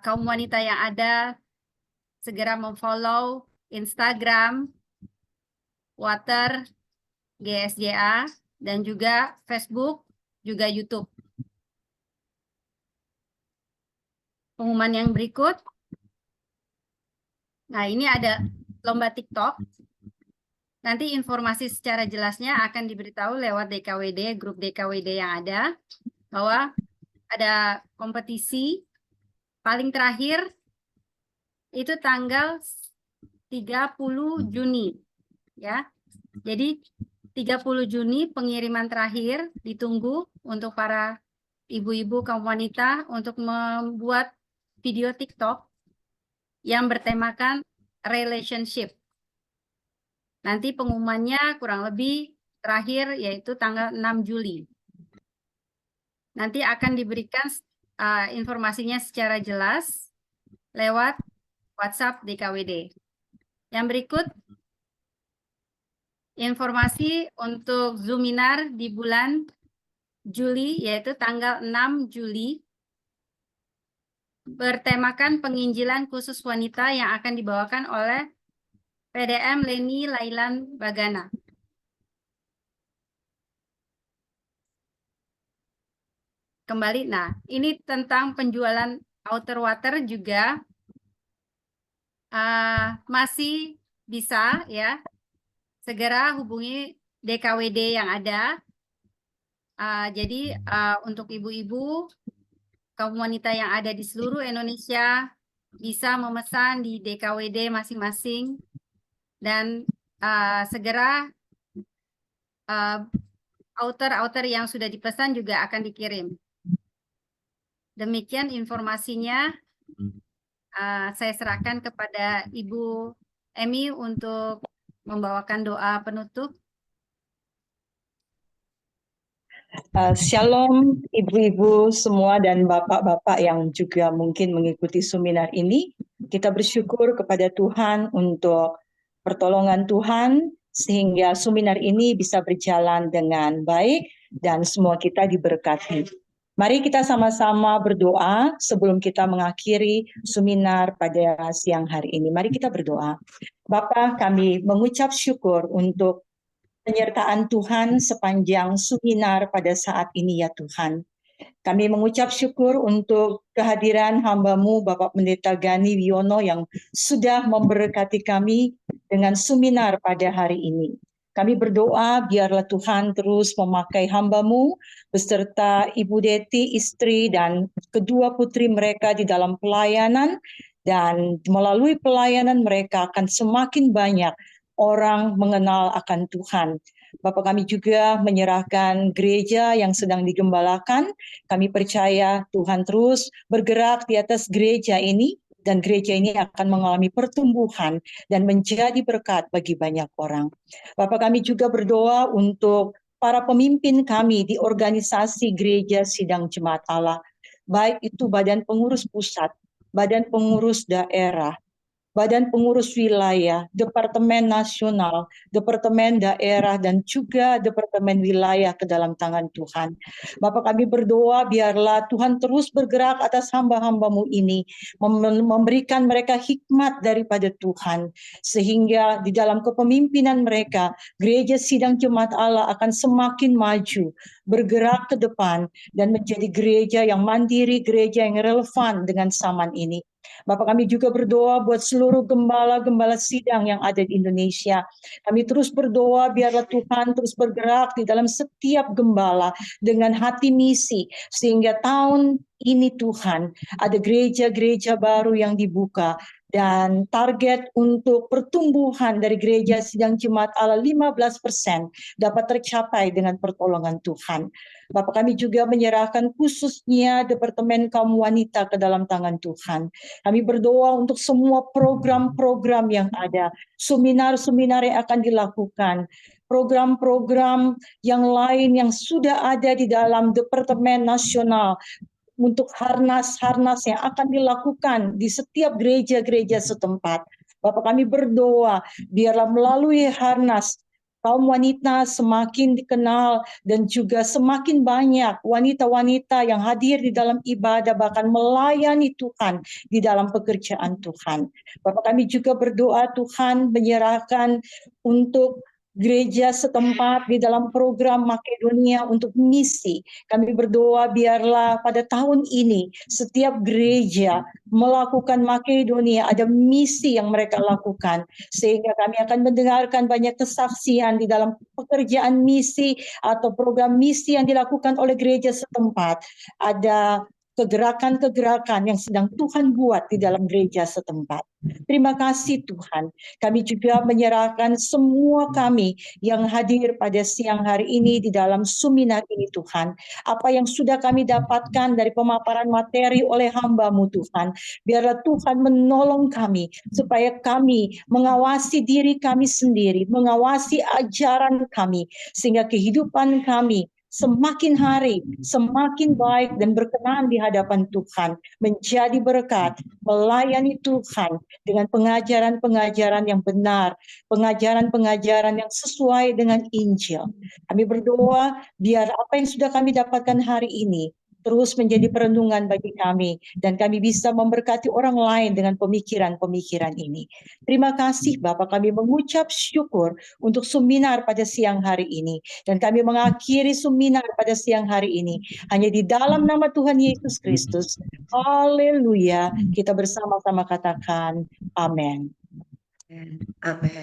kaum wanita yang ada segera memfollow Instagram Water GSJA dan juga Facebook, juga YouTube. Pengumuman yang berikut. Nah, ini ada lomba TikTok. Nanti informasi secara jelasnya akan diberitahu lewat DKWD, grup DKWD yang ada, bahwa ada kompetisi paling terakhir itu tanggal 30 Juni. Ya. Jadi 30 Juni pengiriman terakhir ditunggu untuk para ibu-ibu kaum wanita untuk membuat video TikTok yang bertemakan relationship. Nanti pengumumannya kurang lebih terakhir yaitu tanggal 6 Juli. Nanti akan diberikan informasinya secara jelas lewat WhatsApp DKWD. Yang berikut, informasi untuk Zoominar di bulan Juli, yaitu tanggal 6 Juli, bertemakan penginjilan khusus wanita yang akan dibawakan oleh PDM Leni Lailan Bagana. Kembali, nah ini tentang penjualan outer water juga masih bisa ya, segera hubungi DKWD yang ada. Jadi untuk ibu-ibu kaum wanita yang ada di seluruh Indonesia bisa memesan di DKWD masing-masing dan segera outer yang sudah dipesan juga akan dikirim. Demikian informasinya. Saya serahkan kepada Ibu Emi untuk membawakan doa penutup. Shalom ibu-ibu semua dan bapak-bapak yang juga mungkin mengikuti seminar ini. Kita bersyukur kepada Tuhan untuk pertolongan Tuhan sehingga seminar ini bisa berjalan dengan baik dan semua kita diberkati. Mari kita sama-sama berdoa sebelum kita mengakhiri seminar pada siang hari ini. Mari kita berdoa. Bapa, kami mengucap syukur untuk penyertaan Tuhan sepanjang seminar pada saat ini ya Tuhan. Kami mengucap syukur untuk kehadiran hamba-Mu Bapak Pendeta Gani Wiono yang sudah memberkati kami dengan seminar pada hari ini. Kami berdoa biarlah Tuhan terus memakai hamba-Mu beserta Ibu Deti, istri dan kedua putri mereka di dalam pelayanan, dan melalui pelayanan mereka akan semakin banyak orang mengenal akan Tuhan. Bapak, kami juga menyerahkan gereja yang sedang digembalakan. Kami percaya Tuhan terus bergerak di atas gereja ini dan gereja ini akan mengalami pertumbuhan dan menjadi berkat bagi banyak orang. Bapak, kami juga berdoa untuk para pemimpin kami di organisasi Gereja Sidang Jemaat Allah, baik itu badan pengurus pusat, badan pengurus daerah, badan pengurus wilayah, departemen nasional, departemen daerah, dan juga departemen wilayah ke dalam tangan Tuhan. Bapak, kami berdoa biarlah Tuhan terus bergerak atas hamba-hamba-Mu ini, memberikan mereka hikmat daripada Tuhan, sehingga di dalam kepemimpinan mereka, Gereja Sidang Jemaat Allah akan semakin maju, bergerak ke depan, dan menjadi gereja yang mandiri, gereja yang relevan dengan zaman ini. Bapak, kami juga berdoa buat seluruh gembala-gembala sidang yang ada di Indonesia. Kami terus berdoa biarlah Tuhan terus bergerak di dalam setiap gembala dengan hati misi, sehingga tahun ini Tuhan ada gereja-gereja baru yang dibuka, dan target untuk pertumbuhan dari Gereja Sidang Jemaat Allah 15% dapat tercapai dengan pertolongan Tuhan. Bapak, kami juga menyerahkan khususnya Departemen Kaum Wanita ke dalam tangan Tuhan. Kami berdoa untuk semua program-program yang ada, seminar-seminar yang akan dilakukan, program-program yang lain yang sudah ada di dalam Departemen Nasional, untuk harnas-harnas yang akan dilakukan di setiap gereja-gereja setempat. Bapak, kami berdoa biarlah melalui harnas kaum wanita semakin dikenal, dan juga semakin banyak wanita-wanita yang hadir di dalam ibadah, bahkan melayani Tuhan di dalam pekerjaan Tuhan. Bapak, kami juga berdoa Tuhan menyerahkan untuk gereja setempat di dalam program Makedonia untuk misi. Kami berdoa biarlah pada tahun ini setiap gereja melakukan Makedonia, ada misi yang mereka lakukan, sehingga kami akan mendengarkan banyak kesaksian di dalam pekerjaan misi atau program misi yang dilakukan oleh gereja setempat. Ada kegerakan-kegerakan yang sedang Tuhan buat di dalam gereja setempat. Terima kasih Tuhan. Kami juga menyerahkan semua kami yang hadir pada siang hari ini di dalam seminar ini Tuhan. Apa yang sudah kami dapatkan dari pemaparan materi oleh hamba-Mu Tuhan, biarlah Tuhan menolong kami supaya kami mengawasi diri kami sendiri, mengawasi ajaran kami, sehingga kehidupan kami semakin hari semakin baik dan berkenan di hadapan Tuhan, menjadi berkat, melayani Tuhan dengan pengajaran-pengajaran yang benar, pengajaran-pengajaran yang sesuai dengan Injil. Kami berdoa biar apa yang sudah kami dapatkan hari ini terus menjadi perenungan bagi kami, dan kami bisa memberkati orang lain dengan pemikiran-pemikiran ini. Terima kasih Bapak, kami mengucap syukur untuk seminar pada siang hari ini, dan kami mengakhiri seminar pada siang hari ini hanya di dalam nama Tuhan Yesus Kristus. Haleluya. Kita bersama-sama katakan amin. Amin.